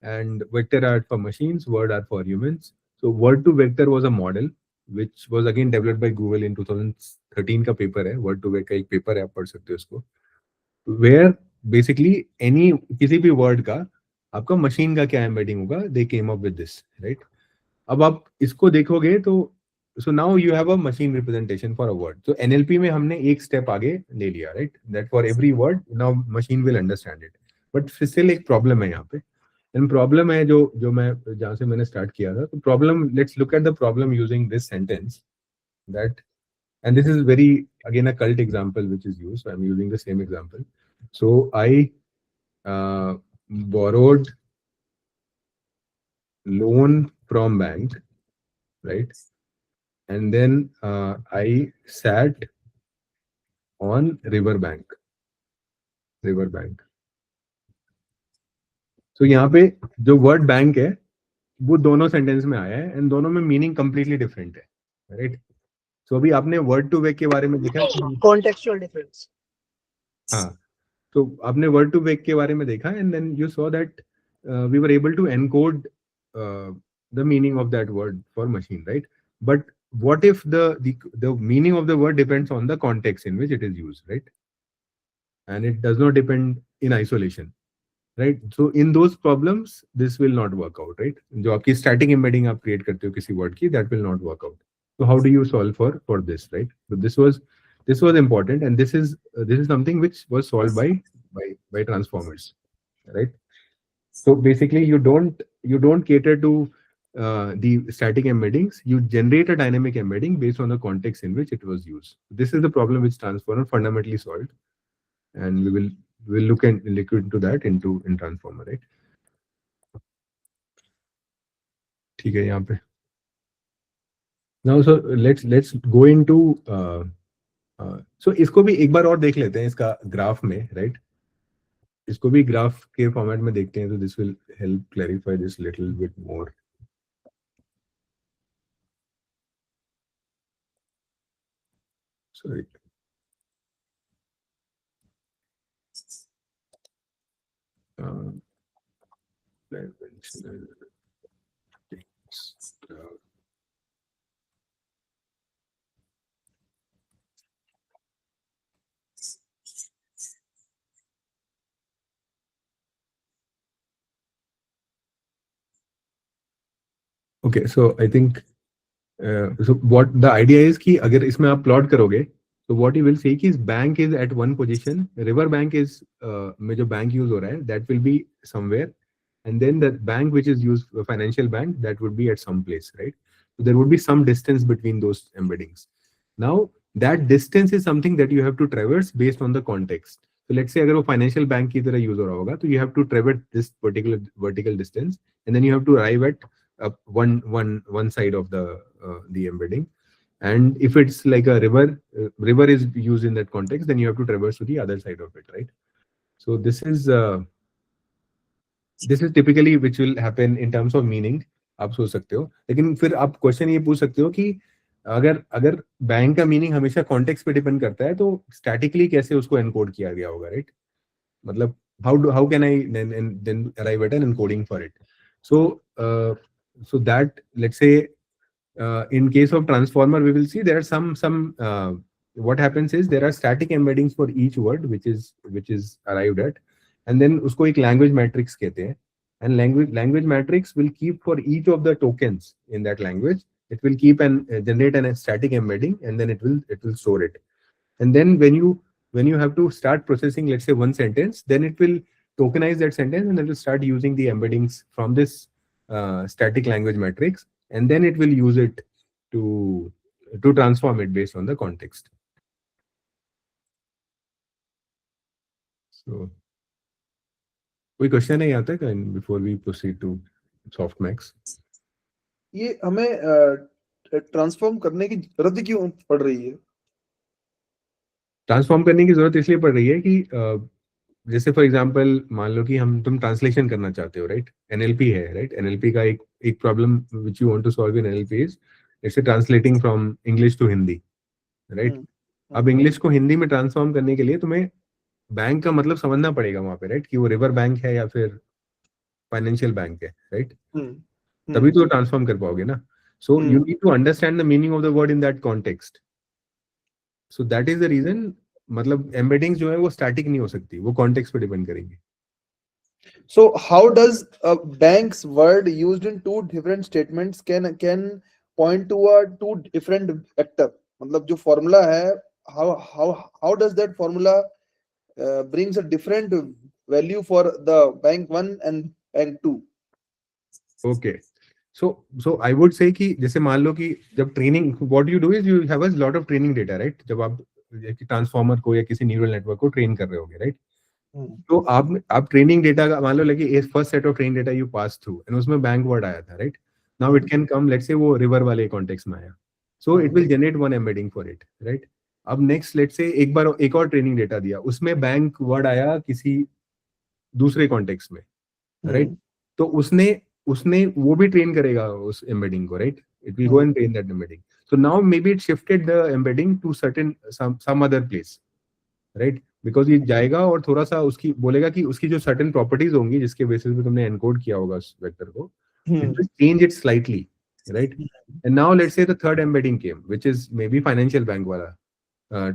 and vector are for machines, word are for humans. So word to vector was a model which was again developed by Google in 2013 का paper है, word to vec का एक paper है, आप पढ़ सकते हो उसको, where basically any किसी भी word का आपका मशीन का क्या एम्बेडिंग होगा, they came up with this, right? अब आप इसको देखोगे तो so now you have a machine representation for a word. So NLP में हमने एक स्टेप आगे ले लिया, right? That for every word now machine will understand it. But still एक प्रॉब्लम है यहाँ पे, and प्रॉब्लम है जो मैं जहाँ से मैंने स्टार्ट किया था, तो problem, let's look at the problem using this sentence, that, and this is very again a cult example which is used, so I'm using the same example. So I borrowed loan from bank, right? And then I sat on river bank. So यहाँ पे जो word bank है वो दोनों sentence में आया है, and दोनों में मीनिंग कंप्लीटली डिफरेंट है, राइट? सो अभी आपने वर्ड टू वेक के बारे में देखा, कॉन्टेक्चुअल डिफरेंस। हाँ, तो आपने वर्ड टू वेक के बारे में देखा, and then you saw that we were able to encode the meaning of that word for machine, right? But what if the meaning of the word depends on the context in which it is used, right? And it does not depend in isolation, right? So in those problems this will not work out, right? जो आपकी static embedding आप create करते हो किसी word की, that will not work out. So how do you solve for this, right? So this was important, and this is something which was solved by transformers, right? So basically you don't cater to the static embeddings, you generate a dynamic embedding based on the context in which it was used. This is the problem which transformer fundamentally solved, and we'll look into that in transformer, right? ठीक है यहाँ पे. Now so let's go into so इसको भी एक बार और देख लेते हैं इसका ग्राफ में, right? इसको भी ग्राफ के फॉर्मेट में देखते हैं, तो this will help clarify this little bit more. Sorry. dimensional text. Okay, so I think so what the idea is कि अगर इसमें आप plot करोगे, so what you will see कि bank is at one position, river bank is में जो bank use हो रहा है, that will be somewhere, and then the bank which is used financial bank, that would be at some place, right? So there would be some distance between those embeddings. Now that distance is something that you have to traverse based on the context. So let's say अगर वो financial bank की तरह use हो रहा होगा, तो you have to traverse this particular vertical distance, and then you have to arrive at one side of the embedding. And if it's like a river is used in that context, then you have to traverse to the other side of it, right? So this is typically which will happen in terms of meaning. आप सोच सकते हो, लेकिन फिर आप question ये पूछ सकते हो कि अगर बैंक का मीनिंग हमेशा कॉन्टेक्स्ट पे डिपेंड करता है, तो स्टैटिकली कैसे उसको एनकोड किया गया होगा, राइट? मतलब how can I then arrive at an encoding for it? So that, let's say in case of transformer, we will see there are some what happens is there are static embeddings for each word which is arrived at, and then usko ek language matrix कहते हैं, and language matrix will keep for each of the tokens in that language, it will keep and generate a static embedding, and then it will store it. And then when you have to start processing, let's say one sentence, then it will tokenize that sentence, and it will start using the embeddings from this static language matrix, and then it will use it to transform it based on the context. So कोई question नहीं आता क्या before we proceed to softmax? ये हमें transform करने की जरूरत क्यों पड़ रही है? ट्रांसफॉर्म करने की जरूरत इसलिए पड़ रही है कि जैसे फॉर एग्जांपल मान लो कि तुम ट्रांसलेशन करना चाहते हो, राइट? एनएलपी है, राइट? एनएलपी का एक problem which you want to solve in NLP is it's translating from English to Hindi, right? अब इंग्लिश को हिंदी में ट्रांसफॉर्म करने के लिए तुम्हें बैंक का मतलब समझना पड़ेगा वहां पे, राइट? कि वो रिवर बैंक है या फिर फाइनेंशियल बैंक है, राइट? तभी तो ट्रांसफॉर्म कर पाओगे ना. So you need to understand the meaning of the word in that context. So that is the reason. मतलब एम्बेडिंग्स जो है वो स्टैटिक नहीं हो सकती, वो कॉन्टेक्स्ट पे डिपेंड करेंगे. So how does a bank's word used in two different statements can point to a two different vector? मतलब जो formula है, how does that formula brings a different value for the bank 1 and bank 2? Okay. So I would say कि जैसे मान लो कि जब training, what you do is you have a lot of training data, right? जब आप transformer को या किसी न्यूरल नेटवर्क को ट्रेन कर रहे होगे, राइट? तो आप ट्रेनिंग डेटा का मान लो लगे first set of training data you pass through, and उसमें बैंक वर्ड आया था, right? Now it can come, let's say वो रिवर वाले कॉन्टेक्स्ट में आया, so it will generate one embedding for it, right? अब नेक्स्ट लेट्स से एक बार एक और ट्रेनिंग डेटा दिया, उसमें बैंक वर्ड आया किसी दूसरे कॉन्टेक्स्ट में, राइट? तो उसने वो भी ट्रेन करेगा उस एम्बेडिंग को, right? It will go and train that embedding. So now maybe it shifted the embedding to some other place, right? Because ये जाएगा और थोड़ा सा उसकी बोलेगा कि उसकी जो certain properties होंगी जिसके basis पे तुमने encode किया होगा उस vector को, it will change it slightly, right? And now let's say the third embedding came, which is maybe financial bank वाला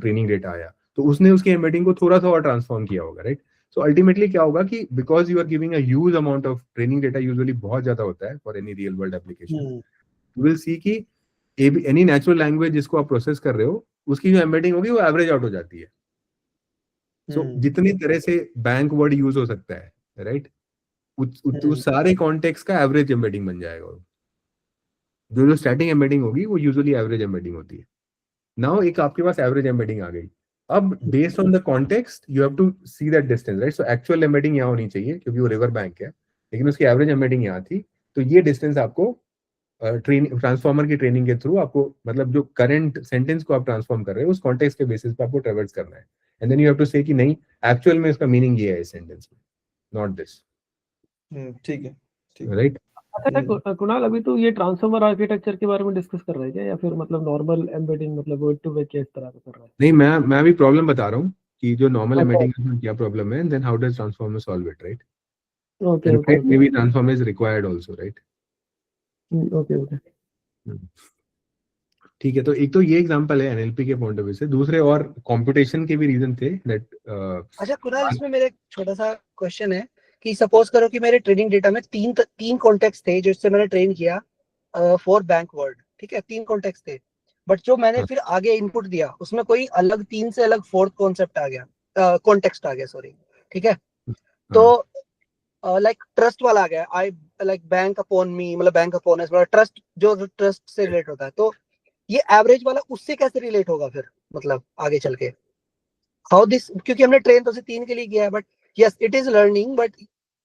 training data आया, तो उसने उसके embedding को थोड़ा सा और transform किया होगा, right? So ultimately क्या होगा कि because you are giving a huge amount of training data, usually बहुत ज्यादा होता है for any real world application. You will see कि any natural language जिसको आप प्रोसेस कर रहे हो उसकी जो एम्बेडिंग होगी वो एवरेज आउट हो जाती है. सो जितनी तरह से बैंक वर्ड यूज हो सकता है, राइट? उस सारे कॉन्टेक्स्ट का एवरेज एम्बेडिंग बन जाएगा. जो स्टैटिक एम्बेडिंग होगी वो यूजुअली एवरेज एम्बेडिंग होती है. नाउ एक आपके पास एवरेज एम्बेडिंग आ गई. अब based on the context you have to see that distance, right? So actual embedding यहाँ होनी चाहिए क्योंकि वो रिवर बैंक है, लेकिन उसकी एवरेज एम्बेडिंग यहाँ थी. तो ये डिस्टेंस आपको ट्रांसफॉर्मर की ट्रेनिंग के थ्रू आपको, मतलब जो करंट सेंटेंस को आप ट्रांसफॉर्म कर रहे हो उस कॉन्टेक्स्ट के बेसिस पे आपको ट्रैवर्स करना है, and then you have to say कि नहीं एक्चुअल में इसका मीनिंग ये है इस सेंटेंस में, नॉट दिस. ठीक है, राइट? अच्छा कुणाल, अभी तो ये ट्रांसफॉर्मर आर्किटेक्चर के बारे में डिस्कस कर रहे हैं क्या, या फिर मतलब नॉर्मल एम्बेडिंग, मतलब वर्ड टू वेक्टर इस तरह का कर रहा है? नहीं, मैं अभी प्रॉब्लम बता रहा हूँ कि जो नॉर्मल एम्बेडिंग में क्या प्रॉब्लम है, and then how does transformer solve it, right? Okay, And okay, right, maybe transform is required also, right? okay, okay. ठीक है, तो एक तो ये एग्जांपल है एनएलपी के पॉइंट ऑफ व्यू से, दूसरे और कंप्यूटेशन के भी रीजन थे दैट अच्छा कुणाल, इसमें मेरे एक छोटा सा क्वेश्चन है कि सपोज करो कि मेरे ट्रेडिंग डेटा में तीन कॉन्टेक्स्ट थे जिससे मैंने ट्रेन किया फॉर बैंक वर्ड, ठीक है, 3 कॉन्टेक्स्ट थे, बट जो मैंने हाँ। फिर आगे इनपुट दिया उसमें कोई अलग 3 से अलग 4th कॉन्सेप्ट आ गया, कॉन्टेक्स्ट आ गया, सॉरी, ठीक है, तो लाइक ट्रस्ट वाला आ गया, आई लाइक बैंक अपॉन मी, मतलब बैंक अपॉन अस, ट्रस्ट जो ट्रस्ट से रिलेट होता है, तो ये एवरेज वाला उससे कैसे रिलेट होगा फिर, मतलब आगे चल के हाउ दिस, क्योंकि हमने ट्रेन तो से 3 के लिए किया है, but yes it is learning, but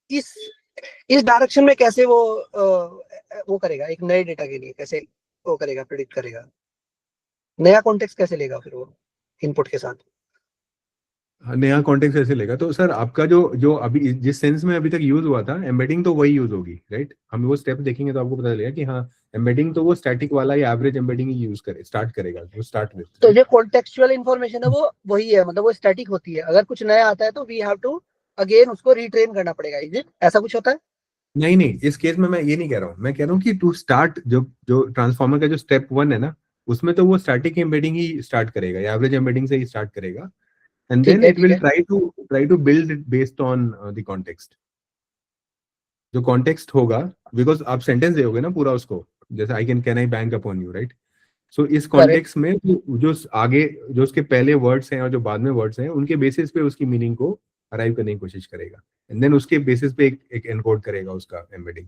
इस डायरेक्शन में कैसे वो करेगा, एक नए डेटा के लिए कैसे वो करेगा, प्रेडिक्ट करेगा, नया कॉन्टेक्स्ट कैसे लेगा फिर वो इनपुट के साथ। नया कॉन्टेक्स्ट ऐसे लेगा, तो सर आपका जो जो अभी जिस सेंस में अभी तक यूज हुआ था एम्बेडिंग, तो वही यूज होगी, राइट? हम वो स्टेप देखेंगे तो आपको पता चलेगा कि हाँ एम्बेडिंग तो वो स्टैटिक वाला या एवरेज एम्बेडिंग ही यूज करे स्टार्ट करेगा, वो स्टार्ट विद। तो जो कॉन्टेक्चुअल इंफॉर्मेशन है वो वही है, मतलब वो स्टैटिक होती है, अगर कुछ नया आता है तो वी हैव टू अगेन उसको रिट्रेन करना पड़ेगा, इज इट ऐसा कुछ होता है? नहीं नहीं, इस केस में मैं ये नहीं कह रहा हूँ, मैं कह रहा हूँ कि टू स्टार्ट जो जो ट्रांसफॉर्मर का जो स्टेप 1 है ना, उसमें तो वो स्टैटिक एम्बेडिंग ही स्टार्ट करेगा या एवरेज एम्बेडिंग से ही स्टार्ट करेगा, and ठीक then है, it ठीक will है, try to build it based on the context. जो context होगा, because आप sentence दोगे ना पूरा उसको, जैसे can I bank upon you, right? So इस करेक्ट, context में जो आगे जो उसके पहले words हैं और जो बाद में words हैं, उनके basis पे उसकी meaning को arrive करने की कोशिश करेगा, and then उसके basis पे एक encode करेगा उसका embedding.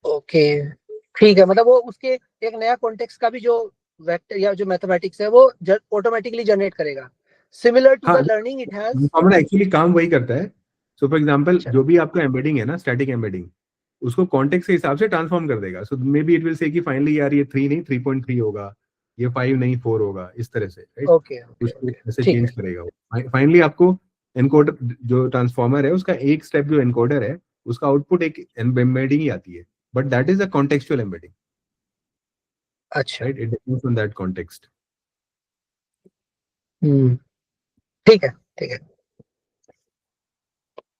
ओके, ठीक है, मतलब वो उसके एक नया कॉन्टेक्स्ट का भी जो वेक्टर या जो मैथमेटिक्स है वो ऑटोमेटिकली जनरेट करेगा, सिमिलर टू हाँ, the learning it has. Transformer actually काम वही करता है। सो फॉर एग्जांपल जो भी आपका एम्बेडिंग है ना, स्टैटिक एम्बेडिंग, उसको कॉन्टेक्स्ट के हिसाब से ट्रांसफॉर्म कर देगा। So maybe it will say कि फाइनली यार ये 3 नहीं 3.3 होगा, ये 5 नहीं 4 होगा, इस तरह से, राइट? ओके, उसको ऐसे ठीक चेंज है, करेगा वो। फाइनली आपको एनकोडर जो ट्रांसफॉर्मर है उसका एक स्टेप जो एनकोडर है उसका आउटपुट एक एम्बेडिंग ही आती है, but that is a contextual embedding, अच्छा, right? It depends on that context. ठीक है, ठीक है,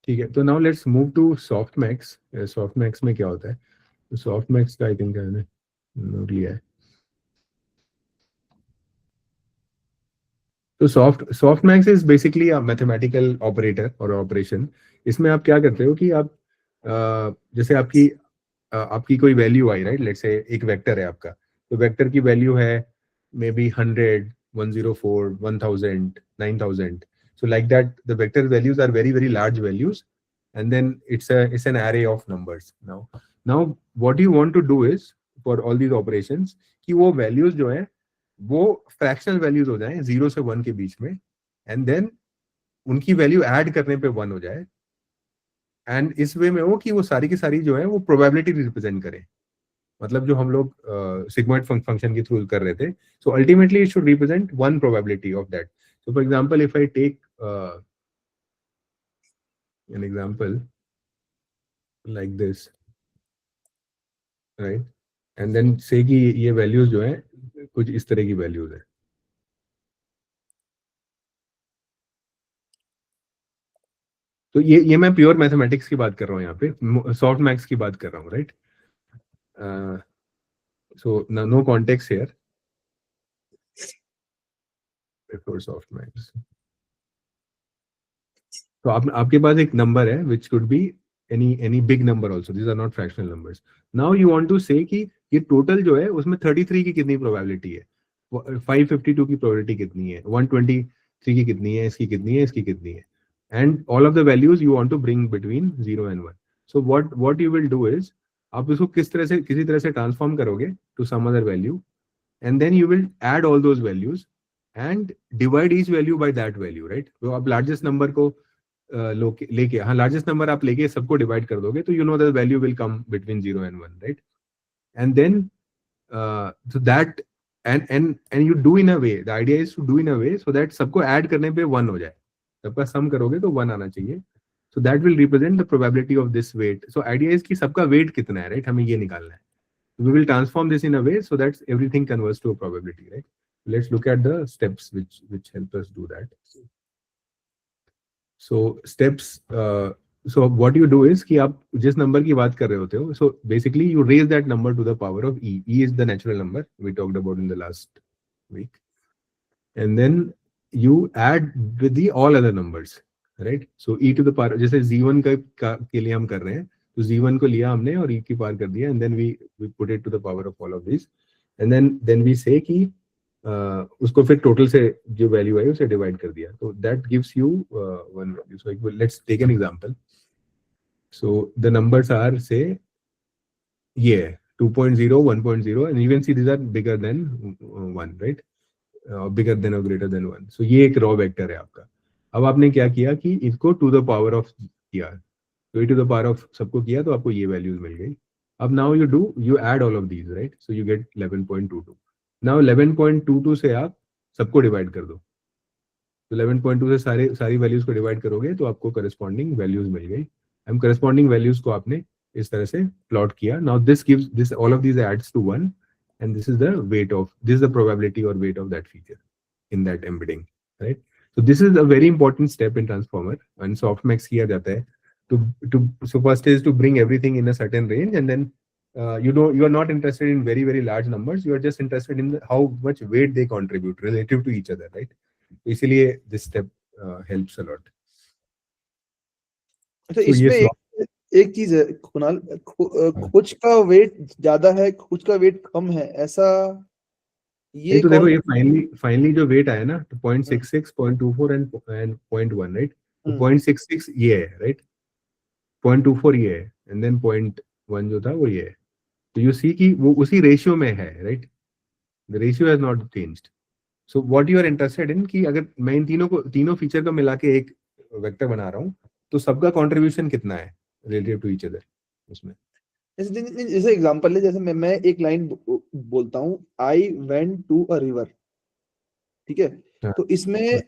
ठीक है, तो now let's move to softmax. Softmax में क्या होता है? तो सॉफ्टमैक्स का आई थिंक मैंने नोट लिया है। तो softmax is basically a mathematical operator और ऑपरेशन। इसमें आप क्या करते हो कि आप जैसे आपकी कोई value I, right? Let's say एक वेक्टर है आपका, तो वेक्टर की वैल्यू है may be 100, 104, 1000, 9000, so like that the vector values are very very large values, and then it's an array of numbers. Now what you want to do is for all these operations कि वो values जो है वो fractional values हो जाए 0 से 1 के बीच में, एंड देन उनकी वैल्यू ऐड करने पे 1 हो जाए, एंड इस वे में हो कि वो सारी की सारी जो है वो प्रोबेबिलिटी रिप्रेजेंट करे, मतलब जो हम लोग सिग्मॉइड फंक्शन के थ्रू कर रहे थे। So ultimately it should represent one probability of that. So for example if I take an example like this, right, and then say कि ये वैल्यूज जो है कुछ इस तरह की वैल्यूज है। तो ये मैं प्योर मैथमेटिक्स की बात कर रहा हूँ, यहाँ पे सॉफ्ट मैथ्स की बात कर रहा हूँ, right? So no context here before softmax. तो आपके पास एक नंबर है which could be any big number also, these are not fractional numbers. Now you want to say कि ये टोटल जो है उसमें 33 की कितनी प्रोबेबिलिटी है, 552 की प्रोबेबिलिटी कितनी है, 123 की कितनी है, इसकी कितनी है, इसकी कितनी है, and all of the values you want to bring between 0 and 1. So what you will do is आप इसको किसी तरह से ट्रांसफॉर्म करोगे to some other value, and then you will add all those values and divide each value by that value, right? तो आप largest number को लेके, हाँ लार्जेस्ट नंबर आप लेके सबको डिवाइड कर दोगे तो you know the value will come between 0 and 1, right? And then so that and you do in a way, the idea is to do in a way so that सबको add करने पे 1 हो जाए, सबका सम करोगे तो 1 आना चाहिए, so that will represent the probability of this weight. So idea is कि सबका weight कितना है, राइट? हमें ये निकालना है. We will transform this in a way so that everything converts to a probability, right? Let's look at the steps which help us do that. So steps, so what you do is कि आप जिस number की बात कर रहे होते हो, so basically you raise that number to the power of e. E is the natural number we talked about in the last week, and then you add with the all other numbers, right? So e to the power, जैसे z1 के लिए हम कर रहे हैं, तो z1 को लिया हमने और e की पावर कर दिया, and then we put it to the power of all of these, and then we say कि उसको फिर टोटल से जो वैल्यू है उसे डिवाइड कर दिया, तो that gives you one value. So let's take an example. So the numbers are say ये 2.0, 1.0, and you can see these are bigger than 1, right? Bigger than और ग्रेटर देन 1. सो ये एक raw vector है आपका. अब आपने क्या किया कि इसको टू द पावर ऑफ किया, तो टू द पावर ऑफ सबको किया, तो आपको ये वैल्यूज मिल गई. अब now you add all of these, right? So you get 11.22. Now 11.22 से आप सबको डिवाइड कर दो, तो 11.2 से सारी वैल्यूज को डिवाइड करोगे तो आपको करस्पॉन्डिंग वैल्यूज मिल गई. हम करस्पॉन्डिंग वैल्यूज को आपने इस तरह से प्लॉट किया. Now this gives this, all of these adds to 1, and this is the weight of, this is the probability और weight of that feature in that embedding, right? So this is a very important step in transformer, and softmax किया जाता है so first is to bring everything in a certain range, and then you are not interested in very very large numbers, you are just interested in how much weight they contribute relative to each other, right? इसलिए this step helps a lot. अच्छा, इसमें एक चीज है कुणाल, कुछ का wait ज्यादा है, कुछ का वेट कम है, ऐसा ये तो देखो, ये फाइनली जो वेट आया ना, तो 0.66, 0.24 एंड 0.1, राइट? तो 0.66 ये है, राइट? 0.24 ये है, एंड देन 0.1 जो था वो ये है. तो यू सी कि वो उसी रेशियो में है, right? The ratio has not changed. So what you are interested in कि अगर मैं इन तीनों फीचर को मिला के एक वेक्टर बना रहा हूँ, तो सबका कंट्रीब्यूशन कितना है रिलेटिव टू ईच अदर उसमें. जैसे एग्जांपल है, जैसे मैं एक लाइन बोलता हूँ, I went to a river, ठीक है? तो इसमें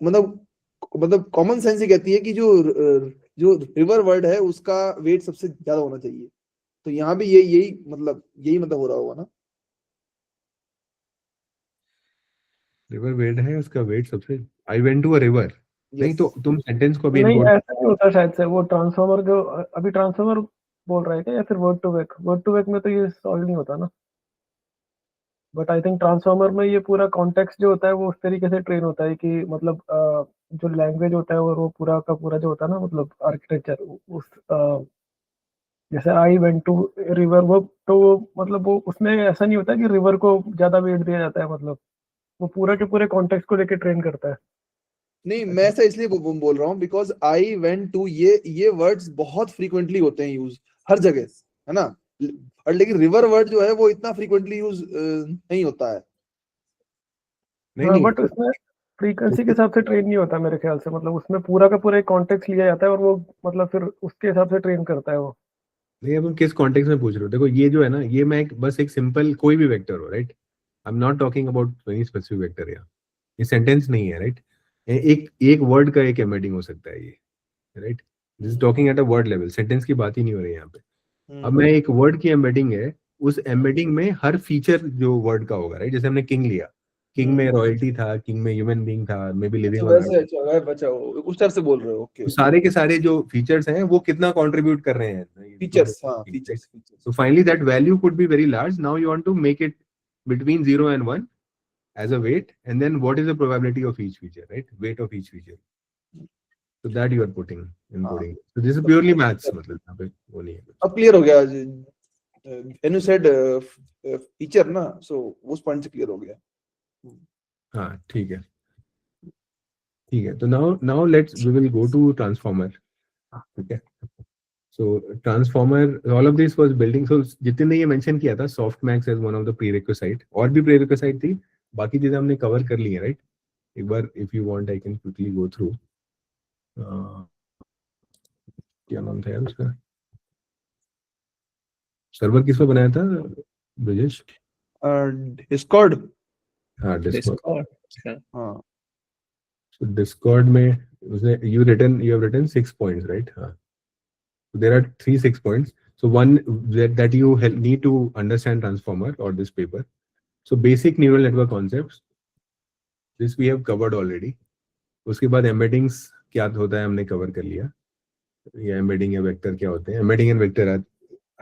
मतलब कॉमन सेंस ये कहती है कि जो रिवर वर्ड है उसका वेट सबसे ज्यादा होना चाहिए. तो यहाँ भी यही मतलब हो रहा होगा ना? रिवर वेट है, उसका वेट सबसे, I went to a river. नहीं, तो तुम सेंटेंस को भी नहीं, इम्पोर्ट, ऐसा नहीं होता शायद से. वो ट्रांसफॉर्मर जो अभी ट्रांसफॉर्मर बोल रहा है क्या, या फिर वर्ड टू वेक में तो ये सॉल्व नहीं होता ना. बट आई थिंक ट्रांसफॉर्मर में ये पूरा कॉन्टेक्स्ट जो होता है वो उस तरीके से ट्रेन होता है कि मतलब जो लैंग्वेज होता है वो पूरा का पूरा जो होता है ना, मतलब आर्किटेक्चर उस जैसे आई वेंट टू रिवर, वो तो मतलब वो उसमें ऐसा नहीं होता कि रिवर को ज्यादा वेट दिया जाता है, मतलब वो पूरा के पूरे कॉन्टेक्स्ट को लेके ट्रेन करता है. नहीं, मैं ऐसा इसलिए बोल रहा हूँ बिकॉज आई वेंट टू, ये वर्ड्स बहुत फ्रीक्वेंटली होते हैं यूज हर जगह, है ना? और लेकिन रिवर वर्ड जो है वो इतना फ्रीक्वेंटली यूज नहीं होता है. नहीं, बट उसमें फ्रीक्वेंसी के हिसाब से ट्रेन नहीं होता मेरे ख्याल से. मतलब उसमें पूरा का पूरा एक कॉन्टेक्स्ट लिया जाता है और वो मतलब फिर उसके हिसाब से ट्रेन करता है वो. नहीं, अब हम किस कॉन्टेक्स्ट में पूछ रहे हो? देखो, ये जो है ना, ये मैं बस एक सिंपल कोई भी वेक्टर हो, right? I am not talking about any specific vector. ये सेंटेंस नहीं है, राइट? एक वर्ड का एक एम्बेडिंग हो सकता है ये, right? This is talking at a word level, sentence की बात ही नहीं हो रही है यहाँ पे. अब मैं एक वर्ड की एम्बेडिंग है, उस एम्बेडिंग में हर फीचर जो वर्ड का होगा, राइट? जैसे हमने किंग लिया, किंग में रॉयल्टी था, किंग में ह्यूमन बीइंग था, may be living on earth. अच्छा, उस तरह से बोल रहे हो. ओके, सारे के सारे जो फीचर्स हैं वो कितना कंट्रीब्यूट कर रहे हैं, फीचर्स. हाँ, features. So finally that value could be very large. Now you want to make it between 0 and 1 as a weight, and then what is the probability of each feature, right? Weight of each feature. So that you are putting in coding. So this is purely maths, मतलब यहाँ पे वो नहीं है. अब clear हो गया. When you said feature ना, so उस पॉइंट से क्लियर हो गया. हाँ, ठीक है. तो now we will go to transformer. Okay. So transformer, all of this was building. So जितने ने ये mention किया था, softmax as one of the prerequisite, और भी prerequisite थी, बाकी चीजें हमने cover कर ली हैं, right? एक बार if you want I can quickly go through. क्या नाम था यार उसका? सर्वर किस पे बनाया था ब्रिजेश? Discord. हाँ, Discord. हाँ. So Discord में उसने you have written 6 points, right? हाँ. So there are 6 points. So one that you need to understand transformer or this paper. So basic neural network concepts, this we have covered already. उसके बाद embeddings क्या होता है हमने cover कर लिया. या एम्बेडिंग या वेक्टर क्या होते हैं. Embedding and vector are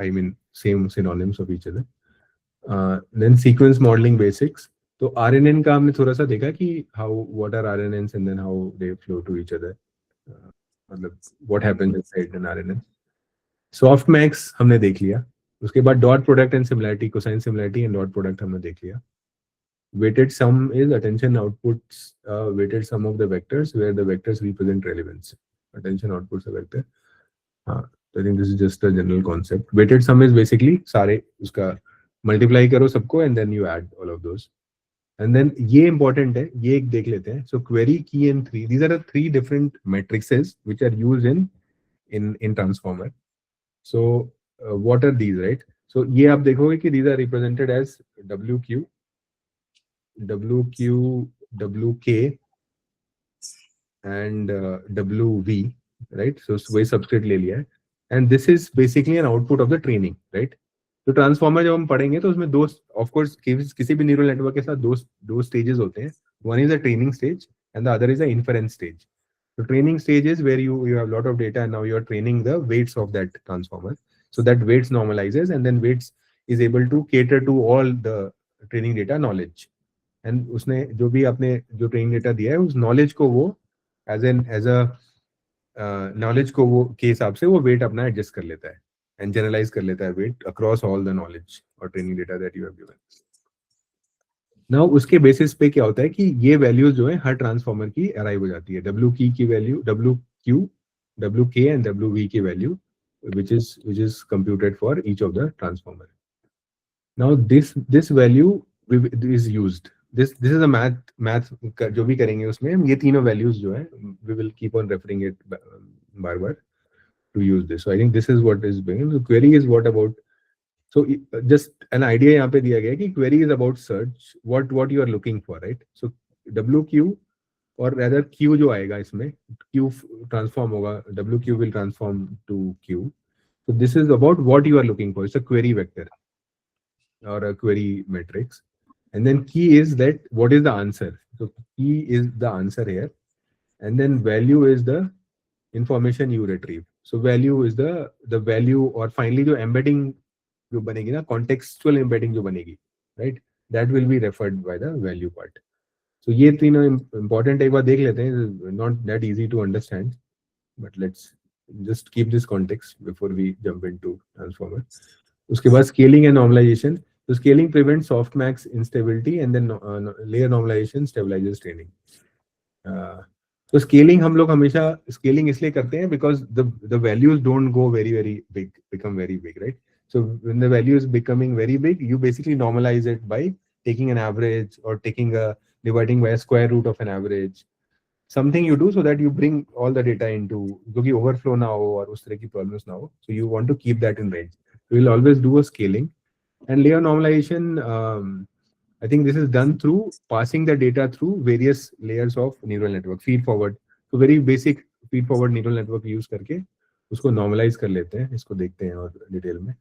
I mean same synonyms of each other. Then sequence modelling basics. तो RNN का हमने थोड़ा सा देखा कि how what are RNNs and then how they flow to each other. मतलब what happens inside an RNN. Softmax हमने देख लिया. उसके बाद dot product and similarity, cosine similarity and dot product हमने देख लिया. Weighted sum is attention outputs weighted sum of the vectors where the vectors represent relevance. Attention outputs a vector. I think this is just a general concept. Weighted sum is basically सारे उसका multiply करो सबको and then you add all of those. And then ये important है, ये एक देख लेते हैं. So query, key and 3. These are the 3 different matrices which are used in transformer. So what are these, right? So ये आप देखोगे कि these are represented as WQ, WQ, WK and WV, right? So वही subscript ले लिया है. And this is basically an output of the training, right? तो transformer जब हम पढ़ेंगे तो उसमें दो, ऑफ कोर्स किसी भी न्यूरल नेटवर्क के साथ दो स्टेजेस होते हैं. One is a training stage and the other is a inference stage. So training stage is where you have a lot of data and now you are training the weights of that transformer. So that weights normalizes and then weights is able to cater to all the training data knowledge. And उसने जो भी आपने जो training data दिया है उस knowledge को वो एज अ नॉलेज को वो के हिसाब से वो वेट अपना एडजस्ट कर लेता है एंड जनरलाइज कर लेता है weight across all the knowledge और training data that you have given. Now उसके बेसिस पे क्या होता है कि ये वैल्यूज जो है हर ट्रांसफॉर्मर की अराइव हो जाती है. डब्ल्यू की वैल्यू, डब्ल्यू के एंड डब्ल्यू वी की value which is computed for each of the transformer. Now this value is used. This is a math जो भी करेंगे उसमें हम ये तीनों values जो है we will keep on referring it बार-बार to use this. So I think this is what is being. So query is what about. So just an idea यहाँ पे दिया गया है कि query is about search, what you are looking for, right? So WQ और rather Q जो आएगा इसमें Q transform होगा, WQ will transform to Q. So this is about what you are looking for. It's a query vector or a query matrix. And then key is that what is the answer. So key is the answer here. And then value is the information you retrieve. So value is the value or finally the embedding जो बनेगी ना, contextual embedding जो बनेगी, right? That will be referred by the value part. So ये तीनों important एक बार देख लेते हैं. Not that easy to understand, but let's just keep this context before we jump into transformer. उसके बाद scaling and normalization. So scaling prevents softmax instability and then layer normalization stabilizes training. So scaling हम लोग हमेशा scaling इसलिए करते हैं because the values don't go very big, become very big, right? So when the value is becoming very big, you basically normalize it by taking an average or dividing by a square root of an average. Something you do so that you bring all the data into, क्योंकि overflow ना हो और उस तरह की problems ना हो. So you want to keep that in range. So you'll always do a scaling. And layer normalization, I think this is done through passing the data through various layers of neural network, feed forward. So very basic feed forward neural network use करके उसको normalize कर लेते हैं. इसको देखते हैं और detail में.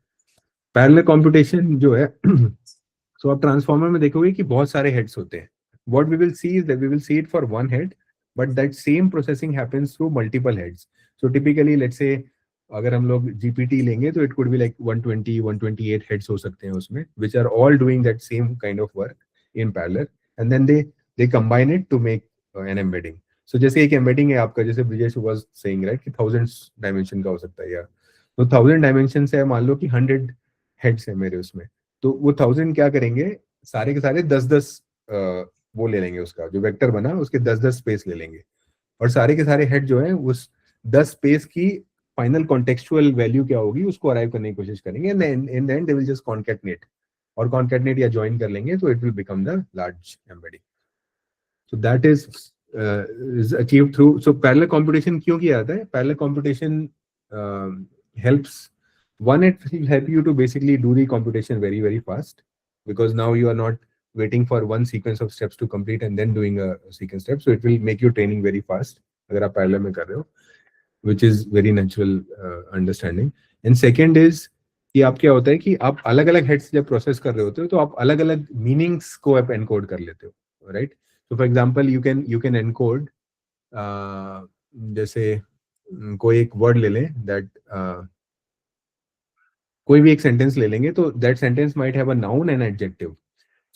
Parallel computation जो है, so आप ट्रांसफॉर्मर में देखोगे कि बहुत सारे heads होते हैं. What we will see is that we will see it for one head, but that same processing happens through multiple heads. So typically, let's say अगर हम लोग GPT लेंगे तो it could be like 120, 128 heads हो सकते हैं उसमें, which are all doing that same kind of work in parallel, and then they combine it to make an embedding. So जैसे एक embedding है आपका, जैसे Brijesh was saying, right, कि 1000 dimension का हो सकता है यार, तो 1000 dimension से मान लो कि 100 heads है मेरे उसमें, तो वो 1000 क्या करेंगे, सारे के सारे 10-10 वो ले लेंगे, उसका जो वेक्टर बना उसके 10-10 स्पेस ले लेंगे, और सारे के सारे हेड जो है उस 10 स्पेस की फाइनल कॉन्टेक्चुअल वैल्यू क्या होगी उसको अराइव करने की कोशिश करेंगे, and in the and they will just concatenate और कॉन्कैटिनेट या ज्वाइन कर लेंगे, तो it will become the large embedding. So that is achieved through. So parallel computation क्यों किया जाता है? Parallel computation helps, one, it will help you to basically do the computation very fast, because now you are not waiting for one sequence of steps to complete and then doing a sequence step. So it will make your training very fast अगर आप parallel में कर रहे हो, which is very natural understanding. And second is कि आप क्या होता है कि आप अलग अलग heads जब process कर रहे होते हो तो आप अलग अलग meanings को आप encode कर लेते हो, right? So for example, you can encode जैसे कोई एक वर्ड ले लें दैट कोई भी एक सेंटेंस ले लेंगे तो that sentence might have a noun and adjective.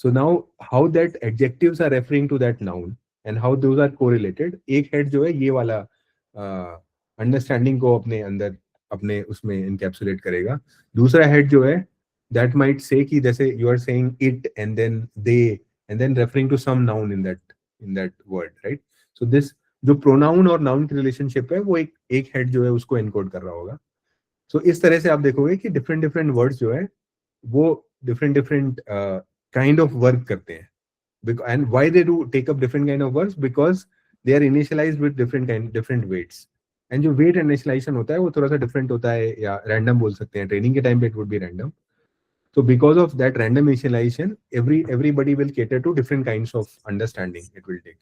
So now how that adjectives are referring to that noun and how those are correlated. एक head जो है ये वाला अंडरस्टैंडिंग को अपने अंदर अपने उसमें इनकैप्सुलेट करेगा. दूसरा हेड जो है that might say कि जैसे you are saying it and then they and then referring to some noun in that word, right? So this जो pronoun और noun की relationship है वो एक head जो है उसको encode कर रहा होगा. So इस तरह से आप देखोगे कि different words जो है वो different kind of work करते हैं. And why they do take up different kind of works? Because they are initialized with different weights. And जो weight initialization होता है वो थोड़ा सा different होता है या random बोल सकते हैं. Training के time पे it would be random. So because of that random initialization, everybody will cater to different kinds of understanding it will take.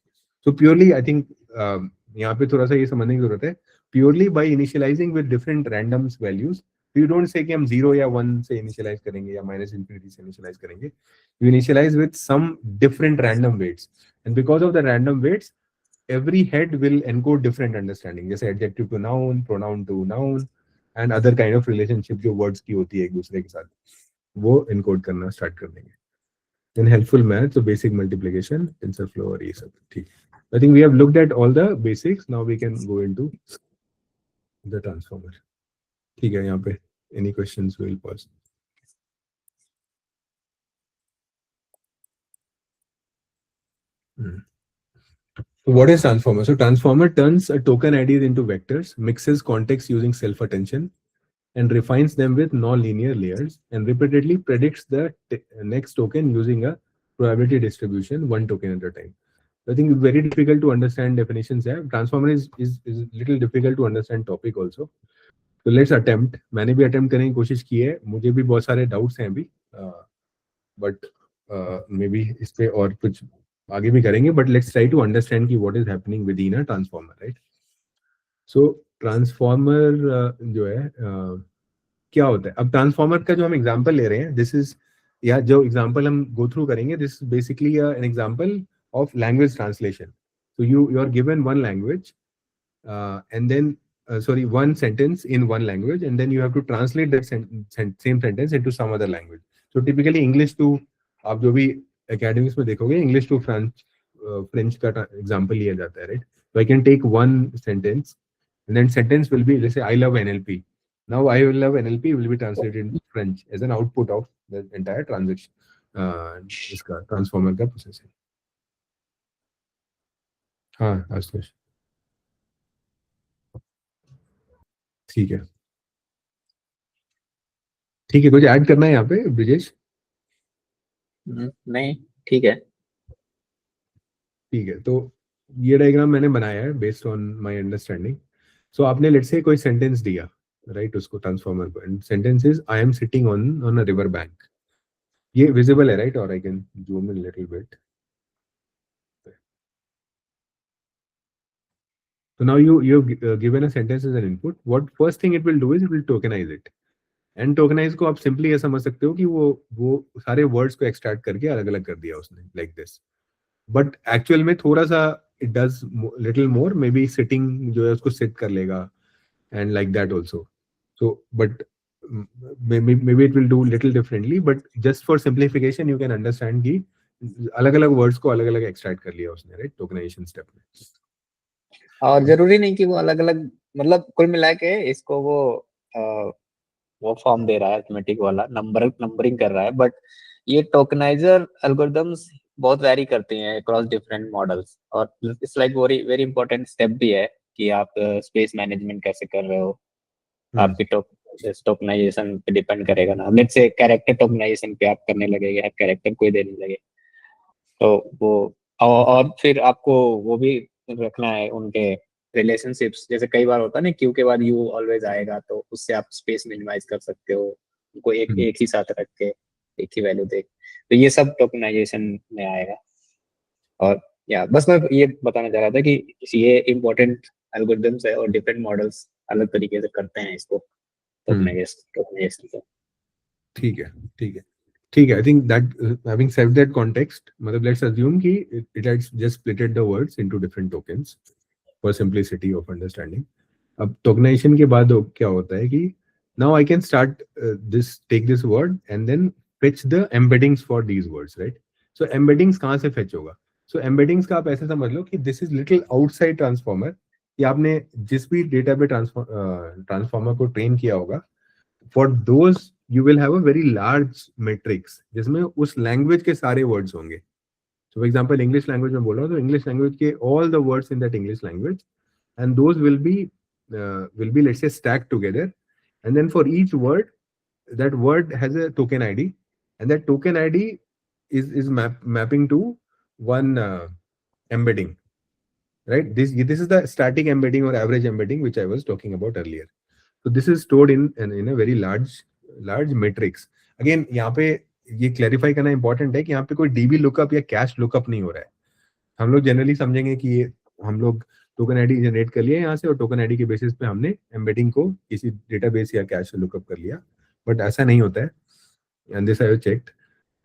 So purely I think यहाँ पे थोड़ा सा ये समझने की जरूरत है. Purely by initializing with different random values, you don't say कि हम 0 या 1 से initialize करेंगे या minus infinity से initialize करेंगे. You initialize with some different random weights, and because of the random weights, every head will encode different understanding. जैसे adjective to noun, pronoun to noun, and other kind of relationship जो words की होती है एक दूसरे के साथ, वो encode करना start कर देंगे. In helpful math, so basic multiplication, TensorFlow और ये सब ठीक. I think we have looked at all the basics. Now we can go into the transformer. ठीक है, यहाँ पे any questions we'll pause. So what is transformer? So transformer turns a token IDs into vectors, mixes context using self-attention, and refines them with non-linear layers, and repeatedly predicts the next token using a probability distribution, one token at a time. I think it's very difficult to understand definitions here. Transformer is little difficult to understand topic also. So let's attempt. मैंने भी attempt करने की कोशिश की है. मुझे भी बहुत सारे doubts हैं अभी. But maybe इस पे और कुछ आगे भी करेंगे. But let's try to understand कि what is happening within a transformer, right? So transformer जो है क्या होता है? अब transformer का जो हम example ले रहे हैं, this is या जो example हम go through करेंगे, this is basically an example of language translation. So you are given one language and then one sentence in one language, and then you have to translate that same sentence into some other language. So typically English to आप जो भी academics में देखोगे English to French का example लिया जाता है, right? So I can take one sentence and then sentence will be, let's say I love NLP. Now I love NLP will be translated into French as an output of the entire transaction इसका transformer का process है. हाँ आशुतोष ठीक है कुछ add करना है यहाँ पे ब्रिजेश? नहीं ठीक है. तो ये डायग्राम मैंने बनाया है बेस्ड ऑन माय अंडरस्टैंडिंग. सो आपने लेट्स से कोई सेंटेंस दिया, राइट, उसको ट्रांसफॉर्मर को, and sentence is I am sitting on a river bank. ये विजिबल है, राइट? और I can zoom in little bit. So now you've given a sentence as an input. What first thing it will do is it will tokenize it. And tokenize को आप simply ये समझ सकते हो कि वो सारे words को extract करके अलग अलग कर दिया उसने, like this. But actual में थोड़ा सा it does little more. Maybe sitting जो है उसको sit कर लेगा and like that also. So but maybe it will do little differently. But just for simplification you can understand कि अलग अलग words को अलग अलग extract कर लिया उसने, right? Tokenization step में. और जरूरी नहीं कि वो अलग अलग, मतलब कुल मिला के इसको वो फॉर्म दे रहा है अरिथमेटिक वाला, नंबरिंग कर रहा है. बट ये टोकनाइजर एल्गोरिथम्स बहुत वेरी करती हैं अक्रॉस डिफरेंट मॉडल्स, और it's like very important step भी है कि आप स्पेस मैनेजमेंट कैसे कर रहे हो. आपकी टोकनाइजेशन पे डिपेंड करेगा ना. लेट्स से कैरेक्टर टोकनाइजेशन पे आप करने लगे या कैरेक्टर कोई देने लगे तो वो, और फिर आपको वो भी रखना है उनके रिलेशनशिप्स. जैसे कई बार होता है ना क्यू के बाद यू ऑलवेज आएगा, तो उससे आप स्पेस मिनिमाइज कर सकते हो उनको एक ही साथ रख के एक ही वैल्यू दे. तो ये सब टोकनाइजेशन में आएगा. और या बस मैं ये बताना चाह रहा था कि ये इम्पोर्टेंट एल्गोरिथम्स है और डिफरेंट मॉडल्स अलग तरीके से करते हैं इसको टोकनाइजेशन को. ठीक है. I think that having said that context, मतलब let's assume कि it has just splitted the words into different tokens. For simplicity of understanding. अब टोकनाइजेशन के बाद क्या होता है कि now I can start take this word and then fetch the embeddings for these words, right? So embeddings कहाँ से fetch होगा? So embeddings का आप ऐसे समझ लो कि this is little outside transformer. कि आपने जिस भी डेटा पे ट्रांसफॉर्मर को ट्रेन किया होगा, for those you will have a very large matrix जिसमें उस लैंग्वेज के सारे वर्ड्स होंगे. So for example English language में बोल रहा हूँ तो इंग्लिश लैंग्वेज के all the words in that English language and those will be let's say stacked together. And then for each word, that word has a token ID, and that token ID is mapping to one embedding, right? This is the static embedding or average embedding which I was talking about earlier. So this is stored in a very large matrix. Again, यहाँ पे ये clarify करना important है कि यहाँ पे कोई DB lookup या cache lookup नहीं हो रहा है. हम लोग जनरली समझेंगे कि ये हम लोग टोकन आईडी जनरेट कर लिया यहाँ से और टोकन आईडी के बेसिस पे हमने एम्बेडिंग को किसी डेटाबेस या कैश से लुकअप कर लिया, बट ऐसा नहीं होता है. And this I have checked.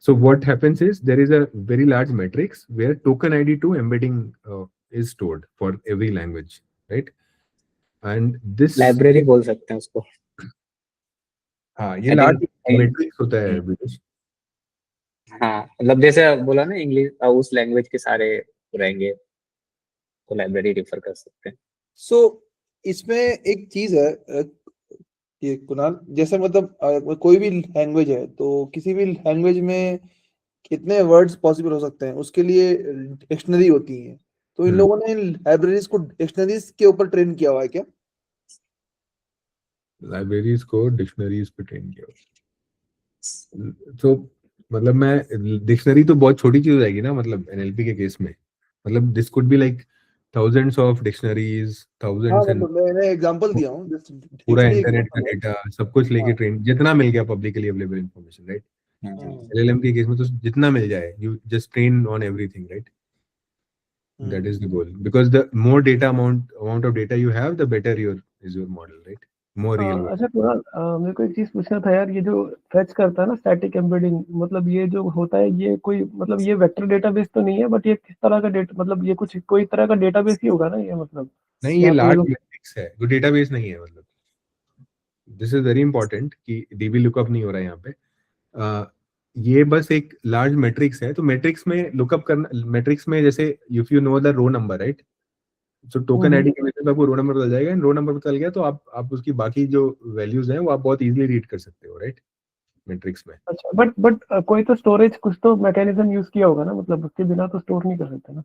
So what happens is there is a very large matrix where token ID to embedding is stored for every language, right? And this library बोल सकते हैं उसको. हाँ, ये लार्ज मैट्रिक्स होता है विदेश. हाँ, मतलब जैसे बोला ना इंग्लिश उस लैंग्वेज के सारे रहेंगे तो लाइब्रेरी रिफर कर सकते हैं. सो इसमें एक चीज है ये कुणाल, जैसे मतलब कोई भी लैंग्वेज है तो किसी भी लैंग्वेज में कितने वर्ड्स पॉसिबल हो सकते हैं उसके लिए डिक्शनरी होती है. तो इन लोगों ने लाइब्रेरीज को डिक्शनरीज के ऊपर ट्रेन किया हुआ है क्या? लाइब्रेरीज को डिक्शनरीज पे ट्रेन किया हुआ. तो मतलब मैं डिक्शनरी तो बहुत छोटी चीज हो जाएगी ना, मतलब एनएलपी के केस में. मतलब this could be like thousands of dictionaries, thousands and मैंने एग्जांपल दिया हूं, पूरा इंटरनेट का डेटा सब कुछ लेके ट्रेन जितना मिल गया publicly available information, right? LLM के केस में तो जितना मिल जाए you just train on everything, right? That is the goal, because the more data amount of data you have, the better is your model, right? More real world. अच्छा कुणाल, मेरे को एक चीज पूछना था यार, ये जो फेच करता है ना स्टैटिक एम्बेडिंग, मतलब ये जो होता है ये कोई मतलब ये वेक्टर डेटाबेस तो नहीं है, बट ये किस तरह का डेटा, मतलब ये कुछ कोई तरह का डेटाबेस ही होगा ना ये? मतलब नहीं, ये लार्ज मैट्रिक्स है, वो डेटाबेस नहीं है. मतलब दिस इज वेरी इंपॉर्टेंट कि डीबी लुकअप नहीं हो रहा है यहाँ पे. ये बस एक लार्ज मैट्रिक्स है. तो मैट्रिक्स में लुकअप करना, मैट्रिक्स में जैसे if you know the row number, right? So token ID के बेसिस पे आपको रो नंबर बदल जाएगा. रो नंबर बदल गया तो आप उसकी बाकी जो वैल्यूज हैं वो आप बहुत इजीली रीड कर सकते हो, राइट? मैट्रिक्स में. अच्छा, बट कोई तो स्टोरेज कुछ तो मैकेनिज्म यूज किया होगा ना, मतलब उसके बिना तो स्टोर नहीं कर सकते ना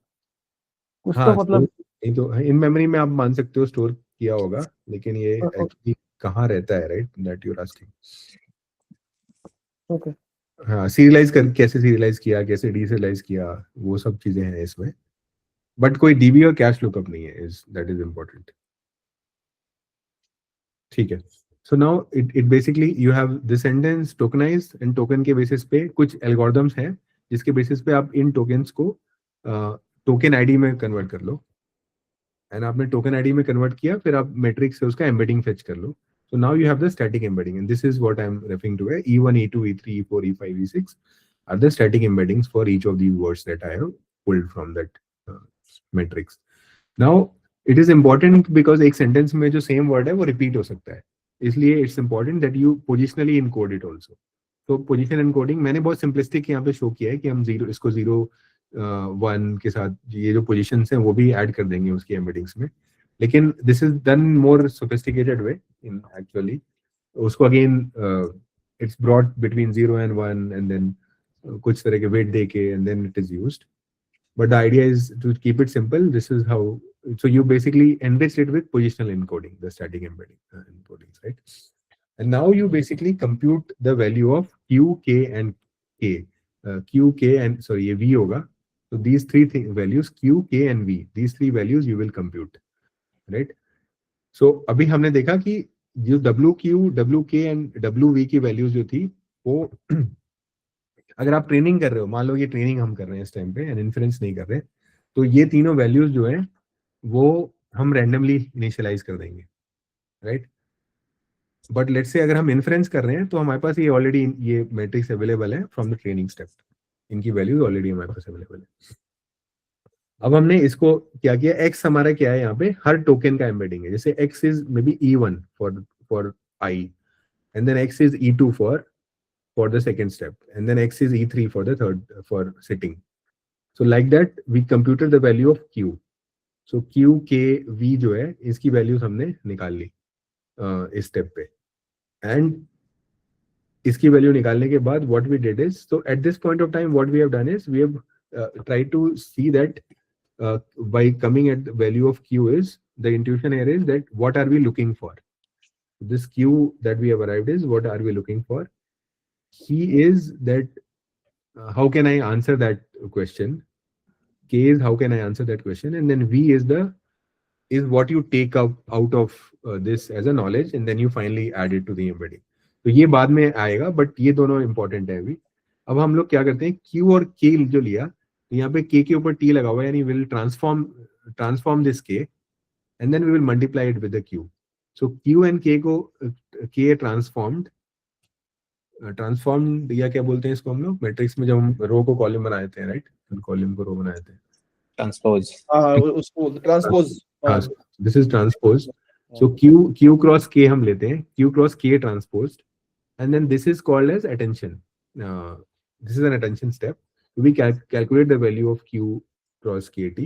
कुछ. हाँ, तो मतलब नहीं तो इन मेमोरी में आप मान सकते हो स्टोर किया होगा, लेकिन ये एक्चुअली कहाँ रहता है, right? That you are asking. Okay. हाँ, सीरियलाइज कर कैसे सीरियलाइज किया, कैसे डीसीरियलाइज किया, वो सब चीजें हैं इसमें. बट कोई डीबी और कैश लुकअप नहीं है, दैट इज इम्पोर्टेंट. ठीक है. So now it basically you have this sentence tokenized, and token के बेसिस पे कुछ एल्गोरिथम्स हैं जिसके बेसिस पे आप इन टोकन्स को टोकन आईडी में कन्वर्ट कर लो. एंड आपने टोकन आईडी में कन्वर्ट किया, फिर आप मैट्रिक्स से उसका एम्बेडिंग फेच कर लो. So now you have the static embedding, and this is what I'm referring to. E1, E2, E3, E4, E5, E6 are the static embeddings for each of these words that I have pulled from that matrix. Now it is important because एक sentence में जो same word है वो repeat हो सकता है, इसलिए it's important that you positionally encode it also. तो position encoding मैंने बहुत simplistic यहाँ पे show किया है कि हम इसको 0, 1 के साथ ये जो positions हैं वो भी add कर देंगे उसकी embeddings में. लेकिन this is done more sophisticated way in actually. उसको again it's brought between 0 and 1 and then कुछ तरह के वेट देके and then it is used. But the idea is to keep it simple. This is how. So you basically enrich it with positional encoding, the static embedding encodings, right? And now you basically compute the value of q, k and k. Q, k and sorry, ये v होगा. So these three values, q, k and v, these three values you will compute. Right? So अभी हमने देखा कि जो WQ, WK and WV की values जो थी वो अगर आप ट्रेनिंग कर रहे हो, मान लो ये ट्रेनिंग हम कर रहे हैं इस टाइम पे एंड इन्फ्रेंस नहीं कर रहे, तो ये तीनों वैल्यूज जो है वो हम रैंडमली इनिशियलाइज कर देंगे, राइट? बट लेट्स से अगर हम इन्फ्रेंस कर रहे हैं तो हमारे पास ये ऑलरेडी ये मैट्रिक्स अवेलेबल है फ्रॉम द ट्रेनिंग स्टेप. इनकी वैल्यूज ऑलरेडी हमारे पास अवेलेबल है. अब हमने इसको क्या किया, x हमारा क्या है, यहाँ पे हर टोकन का एम्बेडिंग है, जैसे x is may be E1 for I, and then x is E2 for the second step, and then x is E3 for the third for sitting. So like that we computed the value of q. So q, k, v जो है इसकी values हमने निकाल ली इस step पे, and इसकी value निकालने के बाद what we did is, so at this point of time what we have done is we have tried to see that by coming at the value of q is, the intuition here is that what are we looking for. This q that we have arrived is what are we looking for. He is that how can I answer that question. K is how can I answer that question, and then V is what you take out of this as a knowledge, and then you finally add it to the embedding. तो ये बाद में आएगा, but ये दोनों important है अभी. अब हम लोग क्या करते हैं, Q और K जो लिया, तो यहाँ पे K के ऊपर T लगा हुआ है, यानी will transform this K and then we will multiply it with the Q. सो Q एंड K को K ट्रांसफॉर्म्ड या क्या बोलते हैं इसको हम लोग मैट्रिक्स में, जब हम रो को कॉलम बनाते हैं, राइट, कॉलम को रो बनाते हैं, ट्रांसपोज. उसको transpose. This is transpose. So q cross k हम लेते हैं, q cross k transposed, and then this is called as attention. This is an attention step. We calculate the value of q cross kt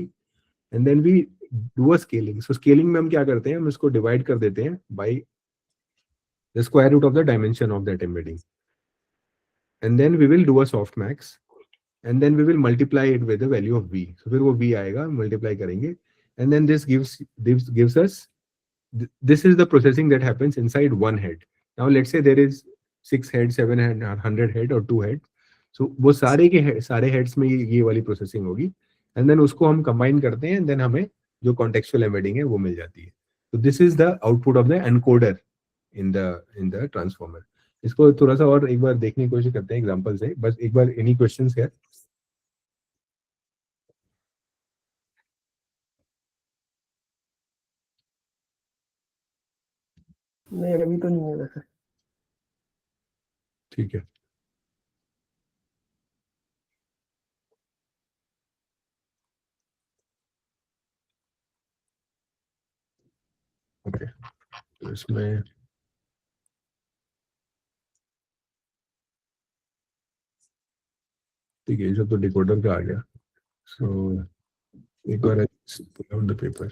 and then we do a scaling. So scaling में हम क्या करते हैं, हम इसको divide कर देते हैं bye the square root of the dimension of that embedding, and then we will do a softmax, and then we will multiply it with the value of v. So फिर वो v आएगा, multiply करेंगे, and then this gives us, this is the processing that happens inside one head. Now let's say there is 6 head, 7 head, 100 head or 2 head. So वो सारे heads में ये वाली processing होगी, and then उसको हम combine करते हैं, and then हमें जो contextual embedding है वो मिल जाती है. So this is the output of the encoder in the transformer. इसको थोड़ा सा और एक बार देखने की कोशिश करते हैं एग्जांपल से, बस एक बार. एनी क्वेश्चंस है? नहीं अभी तो नहीं है वैसे. ठीक है. ओके, तो इसमें ठीक है, ये सब तो डिकोडर का आ गया. सो एक बार पुल आउट द पेपर.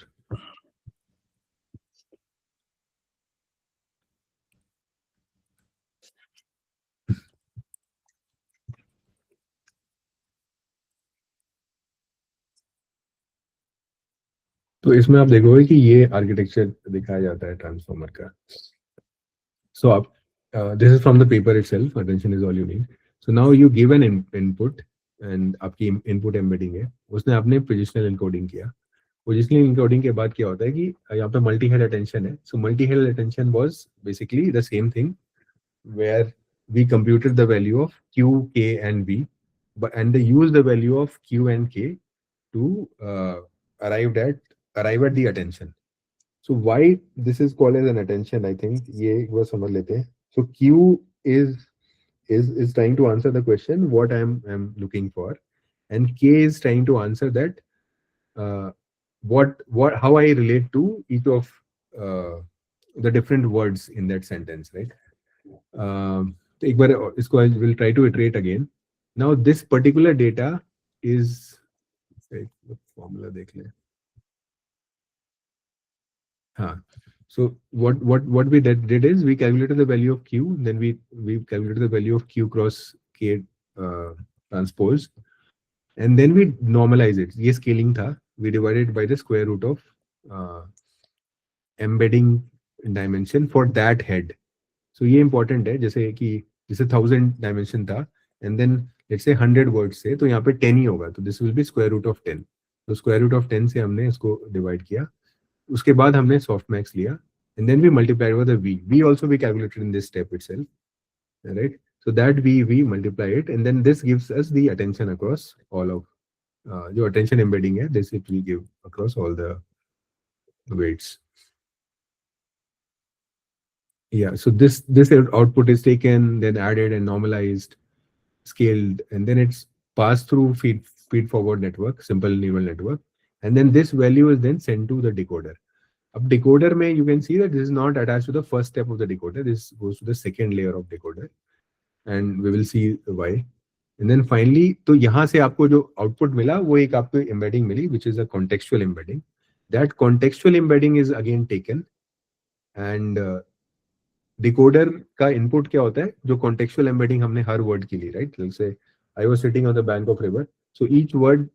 तो इसमें आप देखोगे कि ये आर्किटेक्चर दिखाया जाता है ट्रांसफॉर्मर का. सो आप this is from the paper itself, attention is all you need. So now you give an input, and आपकी इनपुट एम्बेडिंग है, उसने आपने पोजिशनल इनकोडिंग किया. पोजिशनल इनकोडिंग के बाद क्या होता है कि यहाँ पे मल्टी हेड अटेंशन है. So multi head attention was basically the same thing where we computed the value of q, k and v, and they use the value of q and k to arrive at the attention. So why this is called as an attention, I think ये एक बार समझ लेते हैं. So q is trying to answer the question what I'm looking for, and k is trying to answer that how I relate to each of the different words in that sentence, right? तो एक बार इसको I will try to iterate again. Now this particular data is, formula देख लें. हाँ, so what we did is we calculated the value of q, then we calculated the value of q cross k transpose, and then we normalize it. ये scaling था, we divided by the square root of embedding dimension for that head. So ये important है, जैसे 1000 dimension था, and then let's say 100 words से, तो यहाँ पे 10 ही होगा, तो this will be square root of 10. तो square root of 10 से हमने इसको divide किया. उसके बाद हमने softmax लिया, and then we multiplied over the v. V also we calculated in this step itself, right? So that we multiply it, and then this gives us the attention across all of जो attention embedding है, this it will give across all the weights. Yeah, so this output is taken, then added and normalized, scaled, and then it's passed through feed forward network, simple neural network, and then this value is then sent to the decoder. Ab decoder mein you can see that this is not attached to the first step of the decoder. This goes to the second layer of decoder, and we will see why. And then finally, तो यहाँ से आपको जो output मिला वो एक आपको embedding milli, which is a contextual embedding. That contextual embedding is again taken, and decoder का input क्या होता है? जो contextual embedding हमने हर word के लिए, right? Let's say I was sitting on the bank of river. So each word,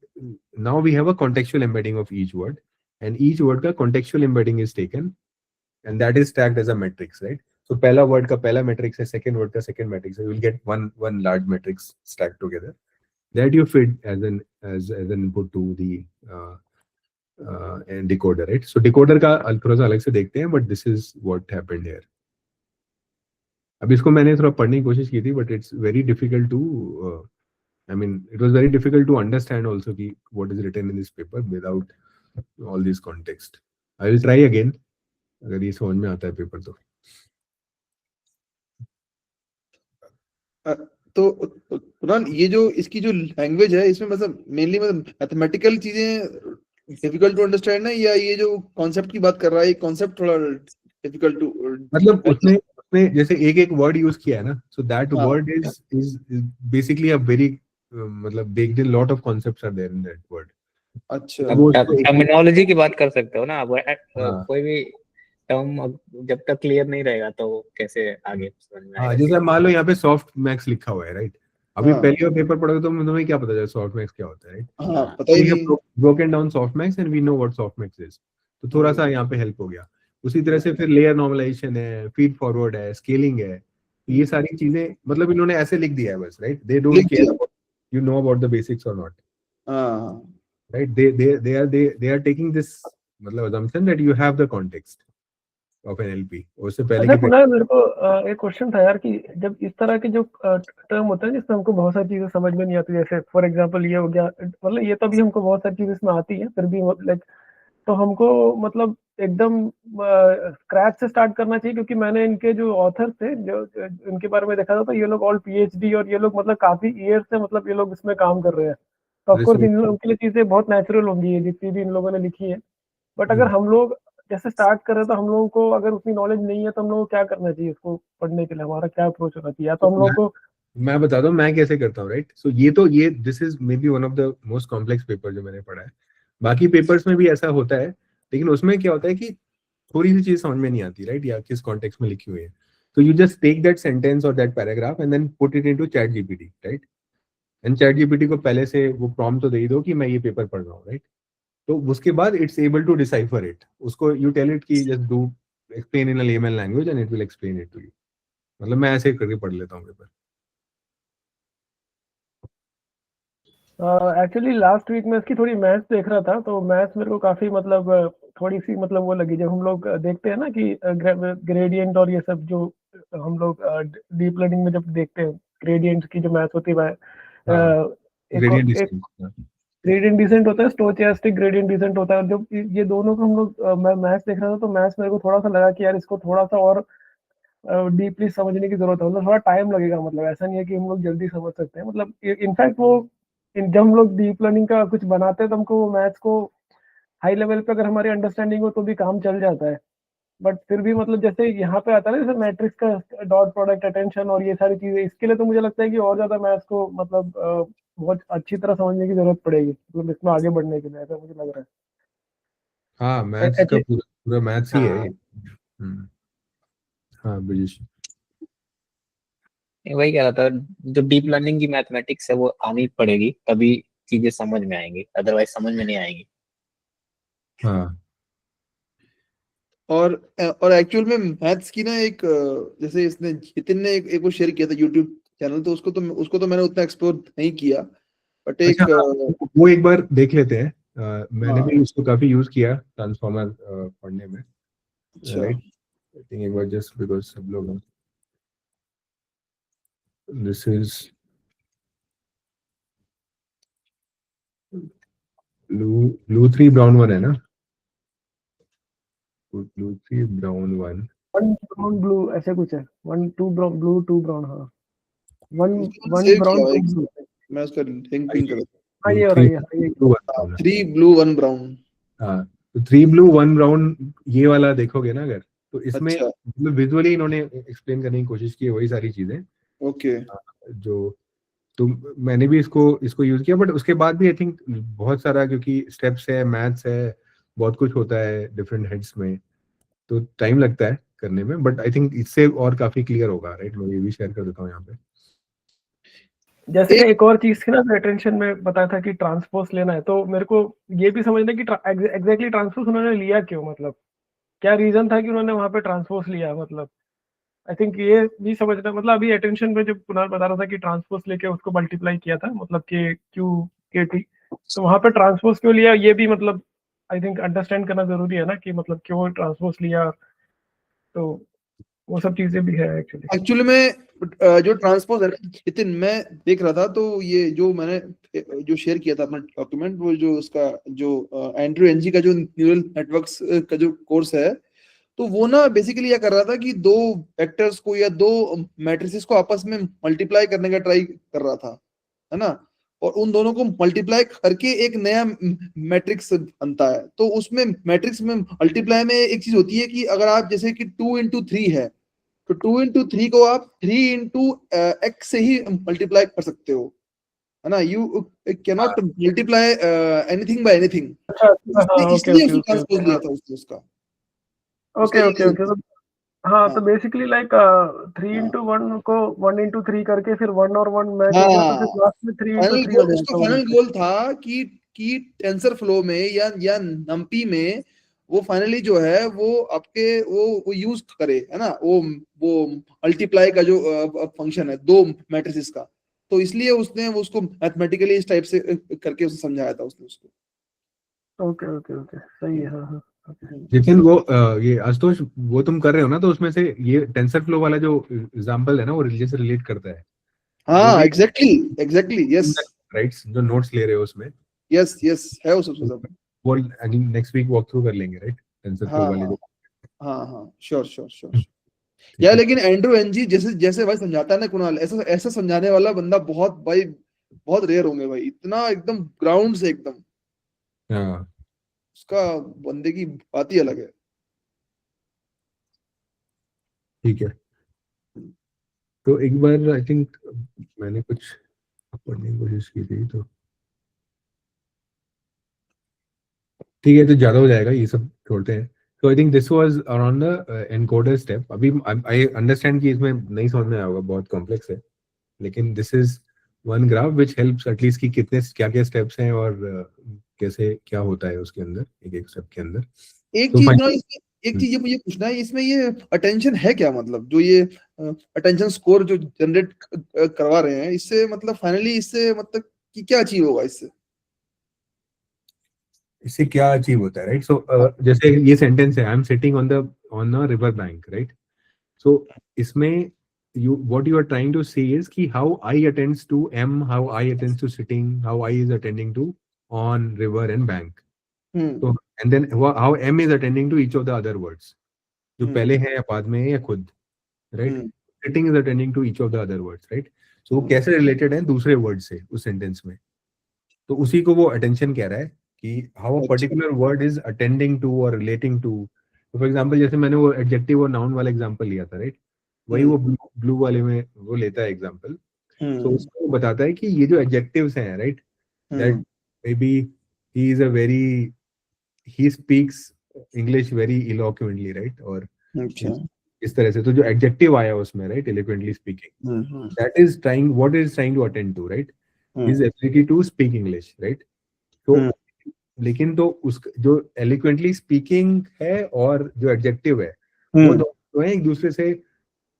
now we have a contextual embedding of each word, and each word का contextual embedding is taken, and that is tagged as a matrix, right? So पहला word का पहला matrix है, second word का second matrix है. You will get one large matrix stacked together. That you feed as an input to the decoder, right? So decoder का थोड़ा सा अलग से देखते हैं, but this is what happened here. अब इसको मैंने थोड़ा पढ़ने की कोशिश की थी, but it's very difficult to I mean, it was very difficult to understand also ki what is written in this paper without all this context. I will try again. अगर ये समझ में आता है पेपर तो. तो कुणाल, ये जो इसकी जो लैंग्वेज है, इसमें मतलब मेनली मतलब मैथमेटिकल चीजें डिफिकल्ट टू अंडरस्टैंड है, या ये जो कॉन्सेप्ट की बात कर रहा है, ये कॉन्सेप्ट थोड़ा डिफिकल्ट टू मतलब उसने जैसे एक वर्ड यूज किया है ना, so that word is basically a very मतलब baked in lot of concepts are there in that word. अच्छा, टर्मिनोलॉजी की बात कर सकते हो ना आप. कोई भी टर्म जब तक क्लियर नहीं रहेगा तो कैसे आगे समझ में आएगा. जैसे मान लो यहाँ पे सॉफ्ट मैक्स लिखा हुआ है, राइट? अभी पहली बार पेपर पढ़ोगे तो तुम्हें क्या पता चला सॉफ्ट मैक्स क्या होता है, राइट? पता ही नहीं. Broken down softmax and we know what softmax is. तो थोड़ा सा यहाँ पे हेल्प हो गया. उसी तरह से फिर लेयर नॉर्मलाइजेशन है, फीड फॉरवर्ड है, स्केलिंग है. ये सारी चीजें मतलब इन्होंने ऐसे लिख दिया है बस, right? They don't care you know about the basics or not, right? They are taking this मतलब assumption that you have the context of an LP. उससे पहले अच्छा कुणाल, मेरे को एक क्वेश्चन था यार कि जब इस तरह के जो टर्म होते हैं जिसमें हमको बहुत सारी चीजें समझ में नहीं आती, जैसे फॉर एग्जांपल ये हो गया, मतलब ये तो भी हमको बहुत सारी चीजें इसमें आती है, फिर भी लाइक तो हमको मतलब एकदम स्क्रैच से स्टार्ट करना चाहिए, क्योंकि मैंने इनके जो ऑथर थे जो इनके बारे में देखा था, तो ये लोग ऑल PhD और ये लोग मतलब काफी ईयर से मतलब ये लोग इसमें काम कर रहे हैं. तो ऑफकोर्स इन लोगों के लिए चीजें बहुत नेचुरल होंगी जितनी भी इन लोगों ने लिखी है. बट अगर हम लोग जैसे स्टार्ट कर रहे हैं तो हम लोगों को अगर उतनी नॉलेज नहीं है तो हम लोगों को क्या करना चाहिए इसको पढ़ने के लिए, हमारा क्या अप्रोच होना चाहिए? तो हम लोगों को मैं बताता हूँ मैं कैसे करता हूँ, राइट? सो ये this is may B one of the most complex paper जो मैंने पढ़ा है. बाकी पेपर्स में भी ऐसा होता है, लेकिन उसमें क्या होता है कि थोड़ी सी चीज समझ में नहीं आती, राइट? या किस कॉन्टेक्स्ट में लिखी हुई है. तो you just take that sentence और that paragraph and then put it into ChatGPT, right? And ChatGPT को पहले से वो प्रॉम्प्ट तो दे ही दो कि मैं ये पेपर पढ़ रहा हूँ, राइट? तो उसके बाद it's able to decipher it. उसको यू टेल इट कि just do explain in a layman language and it will explain it to you. मतलब मैं ऐसे करके पढ़ लेता हूँ पेपर. एक्चुअली लास्ट वीक में इसकी थोड़ी मैथ्स देख रहा था, तो मैथ्स मेरे को काफी मतलब थोड़ी सी मतलब वो लगी. जब हम लोग देखते हैं ना कि ग्रेडियंट और ये सब जो हम लोग डीप लर्निंग में जब देखते हैं ग्रेडियंट की जो मैथ होती है, ग्रेडियंट डिसेंट होता है, स्टोचस्टिक ग्रेडियंट डिसेंट होता है. जब ये दोनों को हम लोग मैं मैथ्स देख रहा था तो मैथ्स मेरे को थोड़ा सा लगा कि यार इसको थोड़ा सा और डीपली समझने की जरूरत है, मतलब थोड़ा टाइम लगेगा. मतलब ऐसा नहीं है कि हम लोग जल्दी समझ सकते हैं. मतलब इनफैक्ट वो जब हम लोग डीप लर्निंग का कुछ बनाते हैं तो हमको मैथ्स को हाई लेवल पे अगर हमारी अंडरस्टैंडिंग हो तो भी काम चल जाता है. बट फिर भी मतलब जैसे यहाँ पे आता है ना, जैसे मैट्रिक्स का डॉट प्रोडक्ट, अटेंशन और ये सारी चीजें, इसके लिए तो मुझे लगता है कि और ज्यादा मैथ्स को मतलब बहुत अच्छी तरह समझने की जरूरत पड़ेगी, मतलब इसमें आगे बढ़ने के लिए, ऐसा मुझे लग रहा है. हाँ, मैथ्स का पूरा मैथ्स ही है. हाँ ब्रिजेश, वही कह रहा था, जो डीप लर्निंग की मैथमेटिक्स है वो आनी पड़ेगी, तभी चीजें समझ में आएंगी, अदरवाइज समझ में नहीं आएंगी. हाँ. और एक्चुअल में मैथ्स की ना एक जैसे इसने जितिन ने एक वो शेयर किया था यूट्यूब चैनल, तो उसको तो मैंने उतना एक्सप्लोर नहीं किया, बट एक वो एक बार देख लेते हैं. मैंने भी उसको काफी यूज किया ट्रांसफॉर्मर पढ़ने में, राइट? आई थिंक एक बार जस्ट बिकॉज़ सब लोग दिस इज ब्लू 3 ब्राउन 1 है ना? ब्लू 3 ब्राउन 1, 1 ब्राउन ब्लू ऐसे कुछ है, 1 2 ब्राउन ब्लू 2 ब्राउन. हाँ, 1 सेव ब्राउन किया 2 ब्लू. मैं उसका लिंक पिन कर हाँ ये हो रहा है, हाँ, ये blue, one brown। 3 blue 1 brown। हाँ, तो 3 blue 1 brown ये वाला देखोगे ना अगर, तो इसमें अच्छा, विजुअली इन्होंने एक्सप्लेन करने की कोशिश की है वही सारी चीजें ओके। जो, तो मैंने भी इसको यूज किया, बट उसके बाद भी आई थिंक बहुत सारा, क्योंकि स्टेप्स है, मैथ्स है, बहुत कुछ होता है डिफरेंट हेड्स में, तो टाइम लगता है करने में, बट आई थिंक इससे और काफी क्लियर होगा, राइट? मैं ये भी शेयर कर देता हूँ यहाँ पे। जैसे कि एक और चीज थी ना, अटेंशन में बताया था कि ट्रांसपोज लेना है, तो मेरे को ये भी समझना कि एग्जैक्टली ट्रांसपोज उन्होंने लिया क्यों, मतलब क्या रीजन था कि उन्होंने वहां पे ट्रांसपोज लिया, मतलब आई थिंक ये भी समझना, मतलब अभी अटेंशन में जब कुणाल बता रहा था कि ट्रांसपोज लेके उसको मल्टीप्लाई किया था, मतलब के क्यू के टी, तो वहां पे ट्रांसपोज क्यों लिया, ये भी मतलब आई थिंक अंडरस्टैंड करना जरूरी है ना, कि मतलब क्यों ट्रांसपोज लिया, तो वो सब चीजें भी है एक्चुअली में जो ट्रांसपोज है ना, नितिन, मैं देख रहा था, तो ये जो मैंने जो शेयर किया था अपना डॉक्यूमेंट, वो जो उसका जो एंड्रयू एनजी का जो न्यूरल नेटवर्क्स का जो कोर्स है, तो वो ना बेसिकली क्या कर रहा था कि दो वेक्टर्स को या दो मैट्रिसेस को आपस में मल्टीप्लाई करने का ट्राई कर रहा था, है ना, और उन दोनों को मल्टीप्लाई करके एक नया मैट्रिक्स बनता है। तो उसमें मैट्रिक्स में मल्टीप्लाई में एक चीज होती है कि अगर आप जैसे कि 2 into 3 है, तो 2 into 3 को आप 3 into x से ही मल्टीप्लाई कर सकते हो, है ना। You cannot multiply anything bye anything. अच्छा, हाँ, ओके इसलिए ओके उसको ओके ट्रांसपोज ओके, लिया हाँ, था उसने उसका। ओके ओके ओके, तो हाँ, तो हाँ बेसिकली लाइक 3 into 1 को 1 into 3 करके फिर 1 और 1 मैच हो गया, तो फिर हाँ, लास्ट में 3 into फाइनल 3 हो गोल, जाएगा, उसका तो फाइनल गोल था कि टेंसर फ्लो में या नम्पी में वो फाइनली जो है वो आपके वो यूज करे, है ना, वो मल्टीप्लाई का जो फंक्शन है दो मैट्रिसेस का, तो इसलिए उसने उसको मैथमेटिकली इस टाइप से करके उसे समझाया था उसने उसको। ओके ओके ओके, सही है, हाँ हाँ, okay. लेकिन वो ये आशुतोष, वो तुम कर रहे हो ना, तो उसमें से ये टेंसर फ्लो वाला जो एग्जांपल है ना, वो रिलीजन से रिलेट करता है, वो हाँ, भी एग्जैक्टली, यस राइट, जो नोट्स ले रहे हो उसमें, यस है वो सब। वो नेक्स्ट वीक वॉक थ्रू कर लेंगे, राइट? टेंसर फ्लो हाँ वाले जो, हाँ, श्योर। ठीक यार है। लेकिन एंड्रू एनजी जैसे जैसे भाई समझाता है ना कुणाल, ऐसा ऐसा समझाने वाला बंदा बहुत भाई बहुत रेयर होंगे भाई, इतना एकदम ग्राउंड से एकदम, हाँ उसका बंदे की बात ही अलग है। ठीक है, तो एक बार आई थिंक मैंने कुछ पढ़ने की कोशिश की थी, तो ठीक है, तो ज्यादा हो जाएगा, ये सब छोड़ते हैं। तो I think this was around the encoder step. अभी आई अंडरस्टैंड कि इसमें नहीं समझ में आया होगा, बहुत कॉम्प्लेक्स है, लेकिन this is one graph which helps at least कि कितने क्या क्या स्टेप्स हैं और कैसे क्या होता है उसके अंदर, एक एक स्टेप के अंदर। एक तो चीज फाइन, ना, एक चीज ये मुझे पूछना है, इसमें ये अटेंशन है क्या, मतलब जो ये अटेंशन स्कोर जो जनरेट करवा रहे हैं, इससे मतलब फाइनली इससे मतलब कि क्या अचीव होगा इससे? इससे क्या अचीव होता है, राइट? सो जैसे ये सेंटेंस है, I am sitting on a river bank, right? So इसमें you what you are trying to see is कि how I attends to M, how I attends to sitting, how I is attending to on, river and bank. So and then how M is attending to each of the other words, जो पहले है या बाद में है या खुद, right? Sitting is attending to each of the other words, right? So वो कैसे रिलेटेड है दूसरे वर्ड से उस सेंटेंस में, तो उसी को वो अटेंशन कह रहा है कि how a particular word is attending to or relating to. For example जैसे मैंने वो एडजेक्टिव और नाउन वाला एग्जाम्पल लिया था, राइट? वही वो ब्लू वाले में वो लेता है एग्जाम्पल। तो उसको बताता है कि ये जो एडजेक्टिव्स हैं, right, that maybe he is a very, he speaks English very eloquently, right, और इस तरह से, तो जो एडजेक्टिव आया उसमें, right, eloquently speaking, that is trying, what is trying to attend to, right, his ability to speak English, right? तो लेकिन तो उस जो एलिक्वेंटली स्पीकिंग है और जो एडजेक्टिव है, वो दोनों एक दूसरे से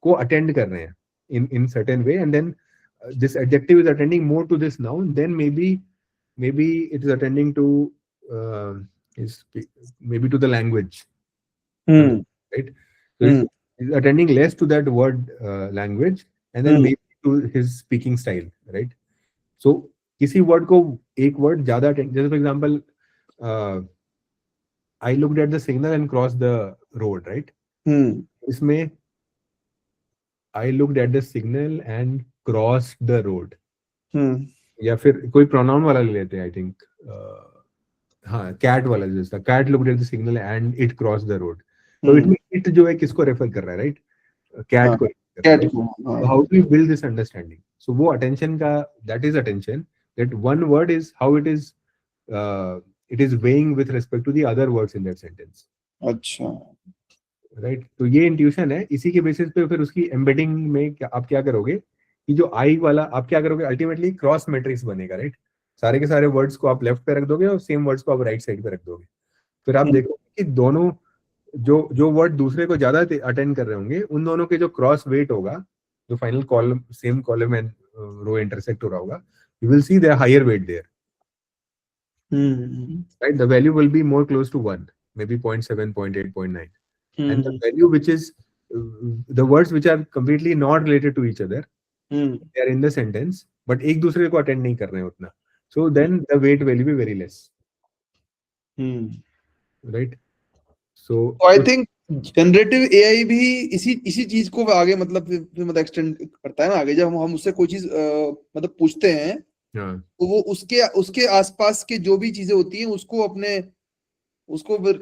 को अटेंड कर रहे हैं in certain way, and then this adjective is attending more to this noun, then maybe it is attending to is maybe to the language, right? So it's attending less to that word language, and then maybe to his speaking style, right? So किसी word को एक word ज्यादा जैसे for example I looked at the signal and crossed the road, right? इसमें I looked at the signal and crossed the road. या फिर कोई pronoun वाला ले लेते हैं, आई थिंक हाँ कैट वाला, जैसा cat looked at the signal and it cross the road, तो इट जो है किसको रेफर कर रहा है, राइट? कैट को refer कर रहा है, कैट right? को, So how do we build this understanding? So वो attention का, that is attention, that one word is how it is weighing with respect to the other words in that sentence, अच्छा, right? तो ये intuition है, इसी के basis पे फिर उसकी एम्बेडिंग में आप क्या करोगे कि जो आई वाला आप क्या करोगे, अल्टीमेटली क्रॉस मैट्रिक्स बनेगा, राइट? सारे के सारे वर्ड्स को आप लेफ्ट पे रख दोगे और सेम वर्ड्स को आप राइट साइड पे रख दोगे, फिर आप देखोगे कि दोनों जो जो वर्ड दूसरे को ज्यादा अटेंड कर रहे होंगे, उन दोनों के जो क्रॉस वेट होगा, जो final column same column and row intersect हो रहा होगा, you will see there higher weight there, right? The value will be more close to 1, maybe 0.7, 0.8, 0.9. And the value which is the words which are completely not related to each other, they are in the sentence, but एक दूसरे को attend नहीं कर रहे हैं उतना, so then the weight will be very less, right? So I think generative AI भी इसी चीज को आगे मतलब फिर मतलब एक्सटेंड करता है ना आगे, जब हम उससे कोई चीज मतलब पूछते हैं हाँ, तो वो उसके आसपास के जो भी चीजें होती हैं उसको फिर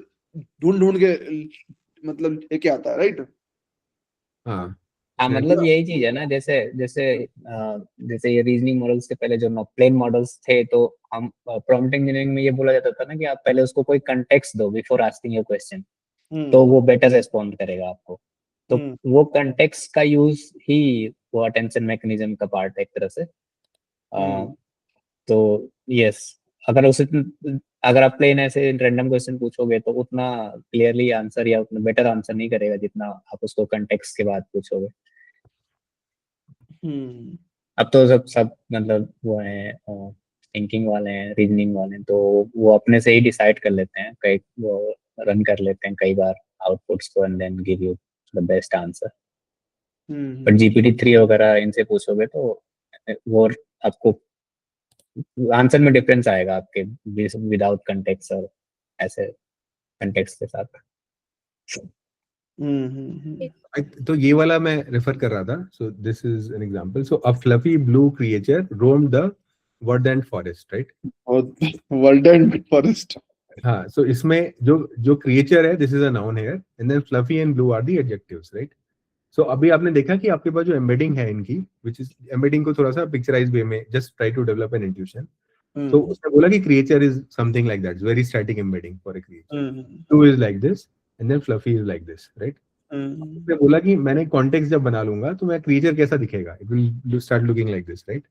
ढूंढ के मतलब लेके आता है, राइट? हाँ, हाँ, मतलब यही चीज है ना, जैसे ये रीजनिंग मॉडल्स के पहले जो प्लेन मॉडल्स थे, तो हम प्रॉम्प्ट इंजीनियरिंग में ये बोला जाता था ना कि आप पहले उसको कोई कंटेक्स्ट दो बिफोर आस्किंग योर क्वेश्चन, तो वो बेटर रेस्पॉन्ड करेगा आपको। तो वो कंटेक्स्ट का यूज ही वो अटेंशन मैकेनिज्म का पार्ट है एक तरह से। तो यस, अगर आप प्लेन ऐसे रैंडम क्वेश्चन पूछोगे तो उतना क्लियरली आंसर या उतना बेटर आंसर नहीं करेगा जितना आप उसको कंटेक्स्ट के बाद पूछोगे। अब तो सब मतलब वो है थिंकिंग वाले हैं, रीजनिंग वाले हैं, तो वो अपने से ही डिसाइड कर लेते हैं, कई वो रन कर लेते हैं कई बार आउटपुट्स को and then give you the best answer. But GPT-3 वगैरह इनसे पूछोगे तो वो आपको आंसर में डिफरेंस आएगा आपके विदाउट कंटेक्स्ट और ऐसे कंटेक्स्ट के साथ। तो ये वाला मैं रेफर कर रहा था, so this is an example. So a fluffy blue creature roamed the Wordland forest, right? Wordland forest, हाँ, सो इसमें जो क्रिएचर है, this is a noun here, and then fluffy and blue are the adjectives, right? So अभी आपने देखा कि आपके पास जो एम्बेडिंग है इनकी, व्हिच इज एम्बेडिंग को थोड़ा सा पिक्चराइज वे में just try to develop an intuition. तो उसने बोला कि creature is something like that, very static embedding for a creature. Blue is like this and then fluffy is like this, right? उसने बोला कि मैंने कॉन्टेक्स्ट जब बना लूंगा तो मैं क्रिएचर कैसा दिखेगा, it will start looking like this, right?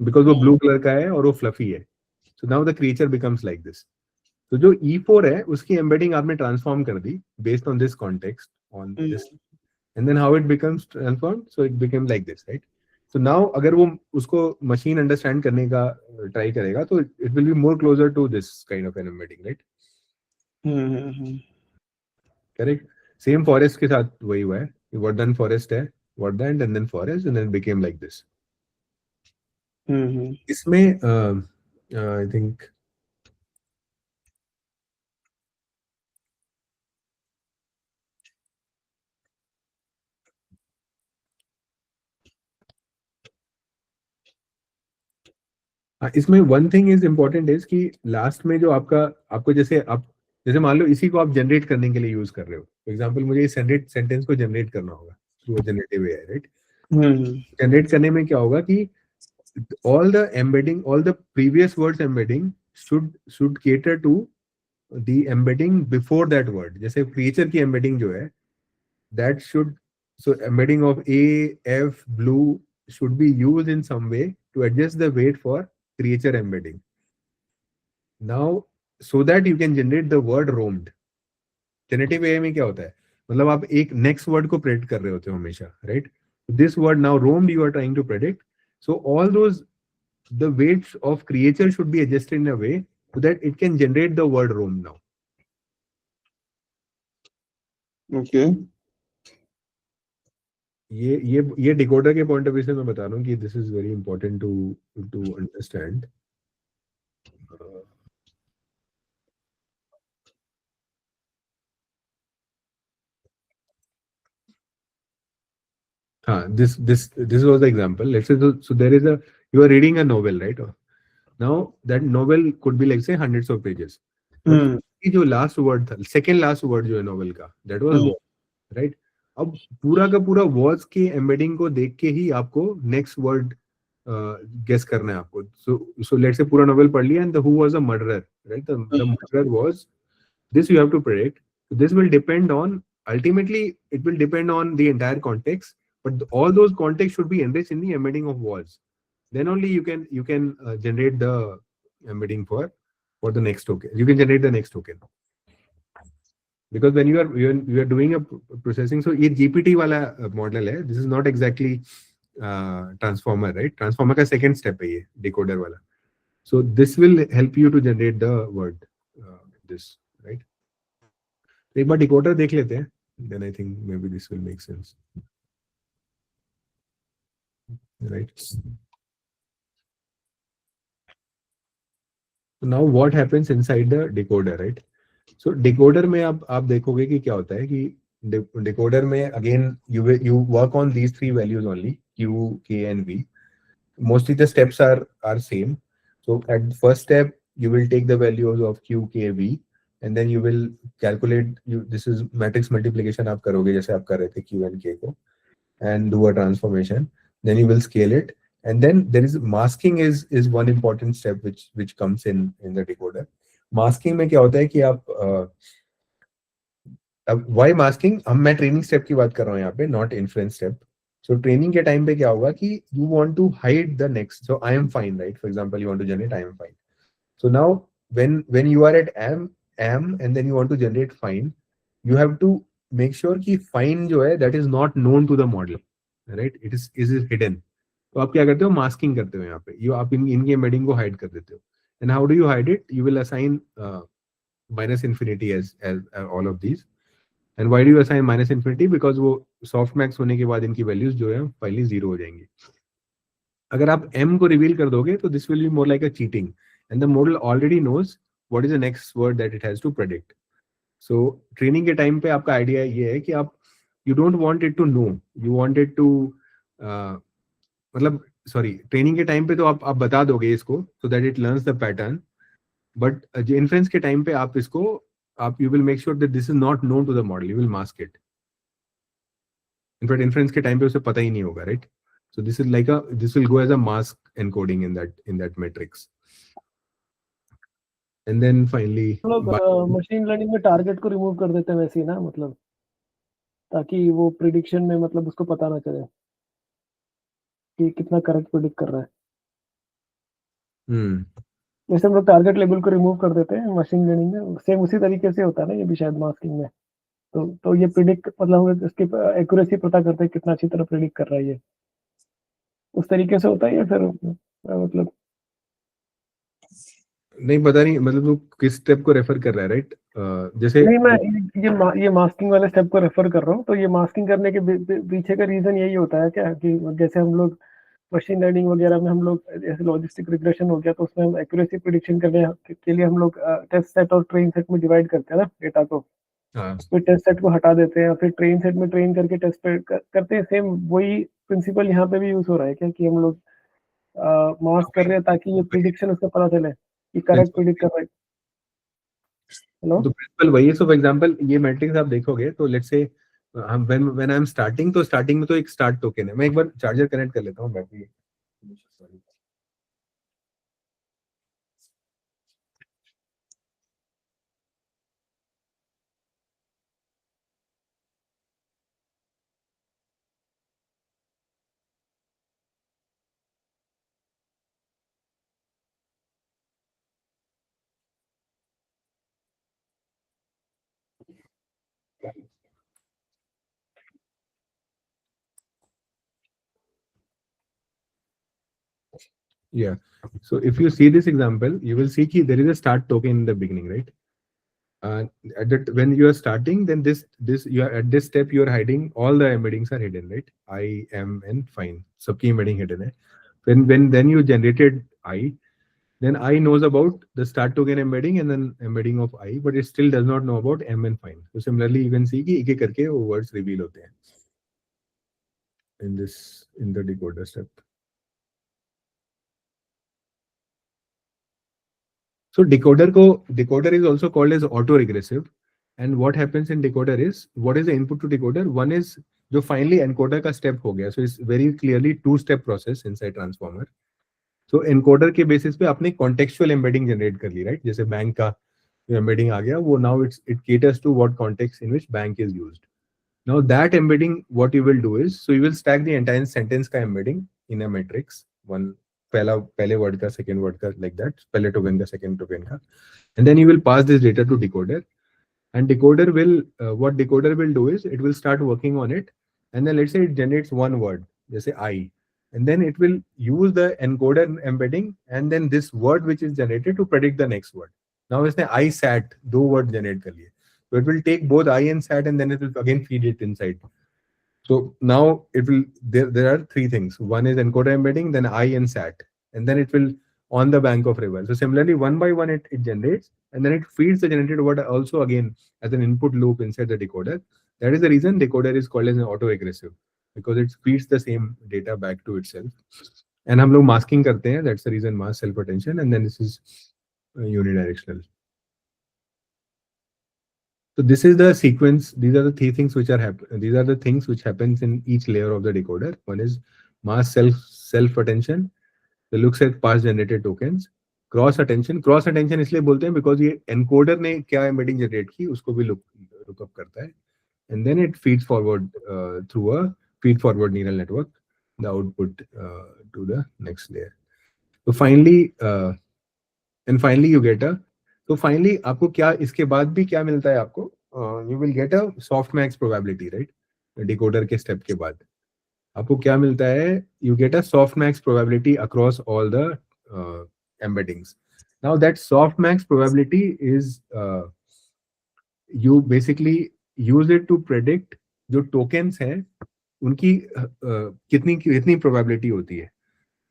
Because वो ब्लू कलर का है और वो फ्लफी है, so now the creature becomes like this. तो जो E4 है उसकी एम्बेडिंग आपने ट्रांसफॉर्म कर दी based on this context on this, and then how it becomes transformed, so it become like this, right? So now अगर वो उसको मशीन अंडरस्टैंड करने का ट्राई करेगा तो it will be more closer to this kind of an embedding, right? Correct. Same forest के साथ वही हुआ है, वर्डन फॉरेस्ट है, Wordland and then forest and then became like this. इसमें आई थिंक इसमें one thing is important is कि लास्ट में जो आपको जैसे मान लो इसी को आप जनरेट करने के लिए यूज कर रहे हो, फॉर एग्जांपल मुझे इस सेंटेंस को जनरेट करना होगा through generative AI, right? Generate करने में क्या होगा कि all the previous words embedding should cater to the embedding before that word. जैसे creature की embedding जो है, that should, so embedding of A, F, blue should be used in some way to adjust the weight for creature embedding. Now, so that you can generate the word roamed. Generative AI में क्या होता है, मतलब आप एक next word को predict कर रहे होते हो हमेशा, right? This word now roamed you are trying to predict. So all those, the weights of creature should be adjusted in a way so that it can generate the word roam now. Okay. ये decoder के point of view से मैं बता रहा हूँ कि this is very important to understand. हाँ, this was the example. Let's say so there is you are reading a novel, right? Now that novel could be like say hundreds of pages. But ये जो last word था, second last word जो है novel का, that was was, right? अब पूरा का पूरा was के embedding को देख के ही आपको next word guess करना है आपको. So let's say पूरा novel पढ़ लिया and the who was a murderer, right? The murderer was, this you have to predict. This will depend on, ultimately it will depend on the entire context, but all those contexts should be enriched in the embedding of was. Then only you can generate the embedding for the next token. You can generate the next token. Because when you are doing a processing, so ये GPT वाला model है. This is not exactly transformer, right? Transformer का second step है ये decoder वाला. So this will help you to generate the word, this, right? तो एक बार decoder देख लेते हैं. Then I think maybe this will make sense, right? So now what happens inside the decoder, right? So decoder में आप देखोगे कि क्या होता है कि decoder में again you work on these three values only, Q, K and V. Mostly the steps are same. So at the first step you will take the values of Q, K, V and then you will calculate, this is matrix multiplication आप करोगे जैसे आप कर रहे थे Q and K को, and do a transformation. Then you will scale it. And then there is masking is one important step which comes in the decoder. Masking में क्या होता है कि आप why masking, मैं training step की बात कर रहा हूँ यहाँ पे, not inference step. So training के time पे क्या होगा कि you want to hide the next. So I am fine, right? For example, you want to generate I am fine. So now when you are at am and then you want to generate fine, you have to make sure कि fine जो है that is not known to the model, right? It is hidden. तो आप क्या करते हो, masking करते हो यहाँ पे, आप इनके एम्बेडिंग को हाइड कर देते हो. And how do you hide it? You will assign minus infinity as all of these. And why do you assign minus infinity? Because वो सॉफ्ट मैक्स होने के बाद इनकी वैल्यूज जो है फाइनली जीरो हो जाएंगी. अगर आप m को रिवील कर दोगे तो this will be more like a cheating and the model already knows what is the next word that it has to predict. So training के टाइम पे आपका आइडिया ये है कि आप you don't want it to know, you want it to मतलब sorry training के time पे तो आप बता दोगे इसको so that it learns the pattern, but inference के टाइम पे आप इसको you will make sure that this is not known to the model, you will mask it. In fact inference के टाइम पे उसे पता ही नहीं होगा, राइट? So this is like this will go as a mask encoding in that matrix. And then finally machine learning में target को रिमूव कर देते हैं वैसे ही ना, मतलब ताकि वो प्रिडिक्शन में मतलब उसको पता ना चले कि कितना करेक्ट प्रिडिक्ट कर रहा है. जैसे हम लोग टारगेट लेबल को रिमूव कर देते हैं मशीन लर्निंग में, सेम उसी तरीके से होता है ना ये भी शायद मास्किंग में. तो ये प्रिडिक्ट मतलब इसकी एक्यूरेसी पता करते हैं कितना अच्छी तरह प्रिडिक्ट कर रहा है, ये उस तरीके से होता है या फिर मतलब नहीं पता नहीं, मतलब वो किस स्टेप को रेफर कर रहा है, राइट? जैसे नहीं, मैं ये मास्किंग वाले स्टेप को रेफर कर रहा हूँ. तो ये मास्किंग करने के पीछे का रीजन यही होता है क्या कि जैसे हम लोग मशीन लर्निंग वगैरह में हम लोग जैसे लॉजिस्टिक रिग्रेशन हो गया तो उसमें हम एक्यूरेसी प्रिडिक्शन करने के लिए हम लोग टेस्ट सेट और ट्रेन सेट में डिवाइड करते हैं ना डेटा को. फिर टेस्ट सेट को हटा देते हैं, फिर ट्रेन सेट में ट्रेन करके टेस्ट करते हैं. सेम वही प्रिंसिपल यहाँ पे भी यूज हो रहा है क्या कि हम लोग मास्क कर रहे हैं ताकि ये प्रिडिक्शन उसका पता चले कि करेक्ट प्रिडिक्ट कर रहा है. हेलो, तो प्रिंसिपल वही है. सो फॉर एग्जांपल ये मैट्रिक्स आप देखोगे तो लेट्स से हम व्हेन आई एम स्टार्टिंग, तो स्टार्टिंग में तो एक स्टार्ट टोकन है. मैं एक बार चार्जर कनेक्ट कर लेता हूँ battery. Yeah. So if you see this example, you will see that there is a start token in the beginning, right? At that, when you are starting, then this you are at this step you are hiding all the embeddings are hidden, right? I, M, and fine. Sabki embedding hidden hai. When then you generated I, then I knows about the start token embedding and then embedding of I, but it still does not know about M and fine. So similarly, you can see कि एक एक करके वो words reveal होते हैं in the decoder step. So decoder is also called as auto-regressive. And what happens in decoder is, what is the input to decoder? One is जो finally encoder का step हो गया. So it's very clearly two-step process inside transformer. So encoder के basis पे आपने contextual embedding generate कर ली, right? जैसे bank का embedding आ गया, वो now it caters to what context in which bank is used. Now that embedding, what you will do is, so you will stack the entire sentence का embedding in a matrix. One पहले word का, second word का, like that. पहले token का, second token का. And then you will pass this data to decoder. And decoder will, what decoder will do is, it will start working on it. And then let's say it generates one word, जैसे I. And then it will use the encoder embedding and then this word which is generated to predict the next word. Now इसने I sat, दो word generate कर लिए. So it will take both I and sat and then it will again feed it inside. So now it will, there are three things. One is encoder embedding, then I and sat. And then it will on the bank of river. So similarly, one by one it generates and then it feeds the generated word also again as an input loop inside the decoder. That is the reason decoder is called as an auto-regressive, because it feeds the same data back to itself. And हम लोग masking करते हैं, that's the reason mask self attention, and then this is unidirectional. So this is the sequence. These are the three things which are these are the things which happens in each layer of the decoder. One is mask self attention. It looks at past generated tokens. Cross attention इसलिए बोलते हैं because ये encoder ने क्या embedding generate की उसको भी look up करता है. And then it feeds forward through a feed forward neural network the output to the next layer. So finally you get a, so finally आपको क्या इसके बाद भी क्या मिलता है आपको? You will get a softmax probability, right? Decoder के step के बाद आपको क्या मिलता है? You get a softmax probability across all the embeddings. Now that softmax probability is you basically use it to predict जो tokens हैं उनकी कितनी probability होती है.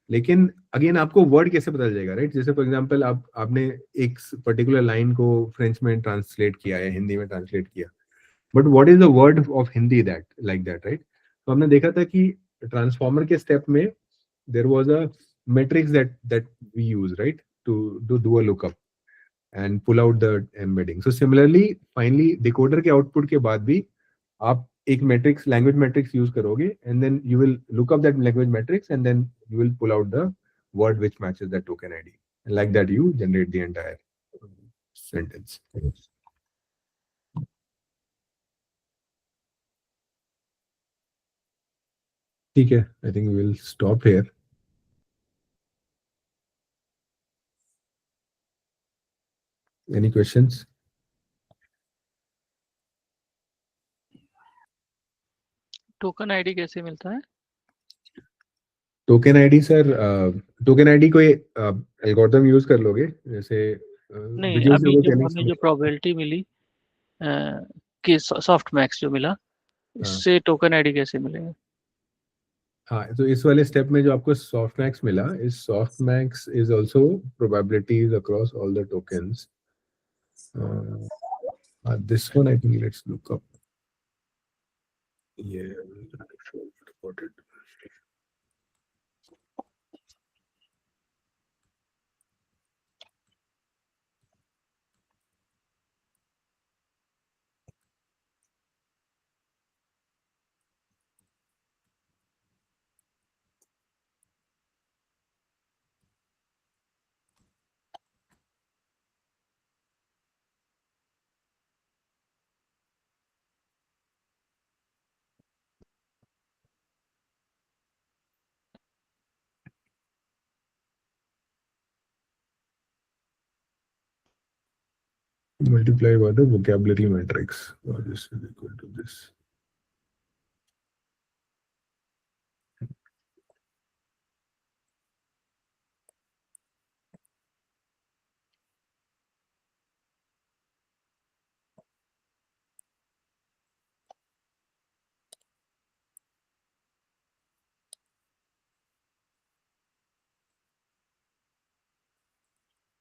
लेकिन अगेन आपको वर्ड कैसे पता चलेगा, राइट? जैसे फॉर एग्जांपल आपने एक पर्टिकुलर लाइन को फ्रेंच में ट्रांसलेट किया या हिंदी में ट्रांसलेट किया, but what is the word of Hindi that like that, right? तो हमने देखा था कि ट्रांसफॉर्मर के स्टेप में there was a matrix that we use, right, to do a lookup and pull out the embedding. So similarly finally decoder के output के बाद भी आप एक मैट्रिक्स, लैंग्वेज मैट्रिक्स यूज करोगे and then you will look up that language matrix and then you will pull out the word which matches that token ID. And like that, you generate the entire sentence. Okay, I think we will stop here. Any questions? Token ID कैसे मिलता है? Token ID sir, token ID कोई algorithm use कर लोगे, जैसे नहीं, अभी जो हमें जो प्रोबेबिलिटी मिली कि सॉफ्टमैक्स जो मिला, इससे टोकन आईडी कैसे मिलेगा? हाँ, तो इस वाले स्टेप में जो आपको सॉफ्टमैक्स मिला, इस softmax is also probabilities across all the tokens. This one I think let's look up. ये reported. Multiply by the vocabulary matrix. This is equal to this.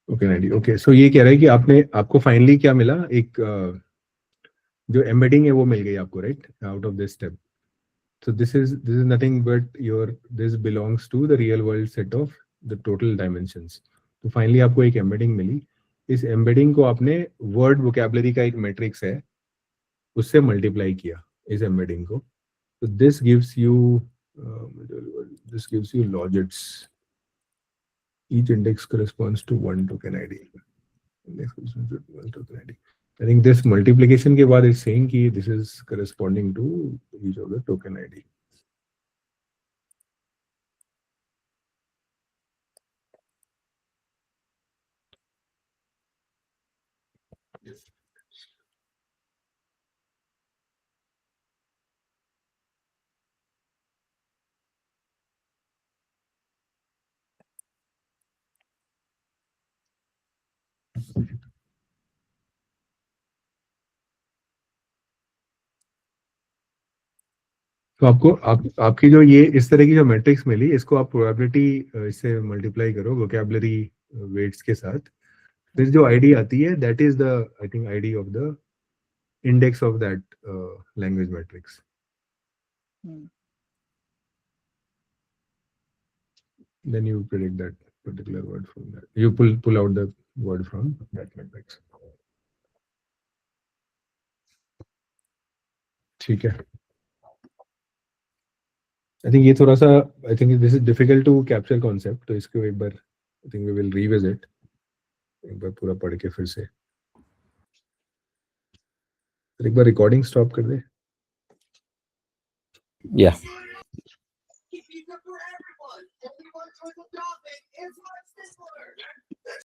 Okay नाइडी. ओके, सो ये कह रहा है कि आपको फाइनली क्या मिला, एक जो एम्बेडिंग है वो मिल गई आपको, right, out of this step. So this is nothing but this belongs to the real world set of the total dimensions. तो फाइनली आपको एक एम्बेडिंग मिली इस एम्बेडिंग को आपने वर्ड वोकैबुलरी का एक मैट्रिक्स है उससे मल्टीप्लाई किया इस एम्बेडिंग को, तो this gives you logits, each index corresponds to one token ID. Index corresponds to one token ID. I think this multiplication के बाद is saying कि this is corresponding to each of the token ID. तो आपको आपकी जो ये इस तरह की जो मैट्रिक्स मिली, इसको आप प्रोबेबिलिटी इससे मल्टीप्लाई करो वोकैबुलरी वेट्स के साथ, फिर जो आईडी आती है that is the I think ID of the index of that language matrix. Then you predict that particular word from that. You pull out the word from that matrix. ठीक है. I think ये थोड़ा सा I think this is difficult to capture concept, तो इसको एक बार I think we will revisit, एक बार पूरा पढ़ के फिर से. एक बार रिकॉर्डिंग स्टॉप कर दे. Yeah. Keeping up for everyone. Only one choice of topic is what's this word?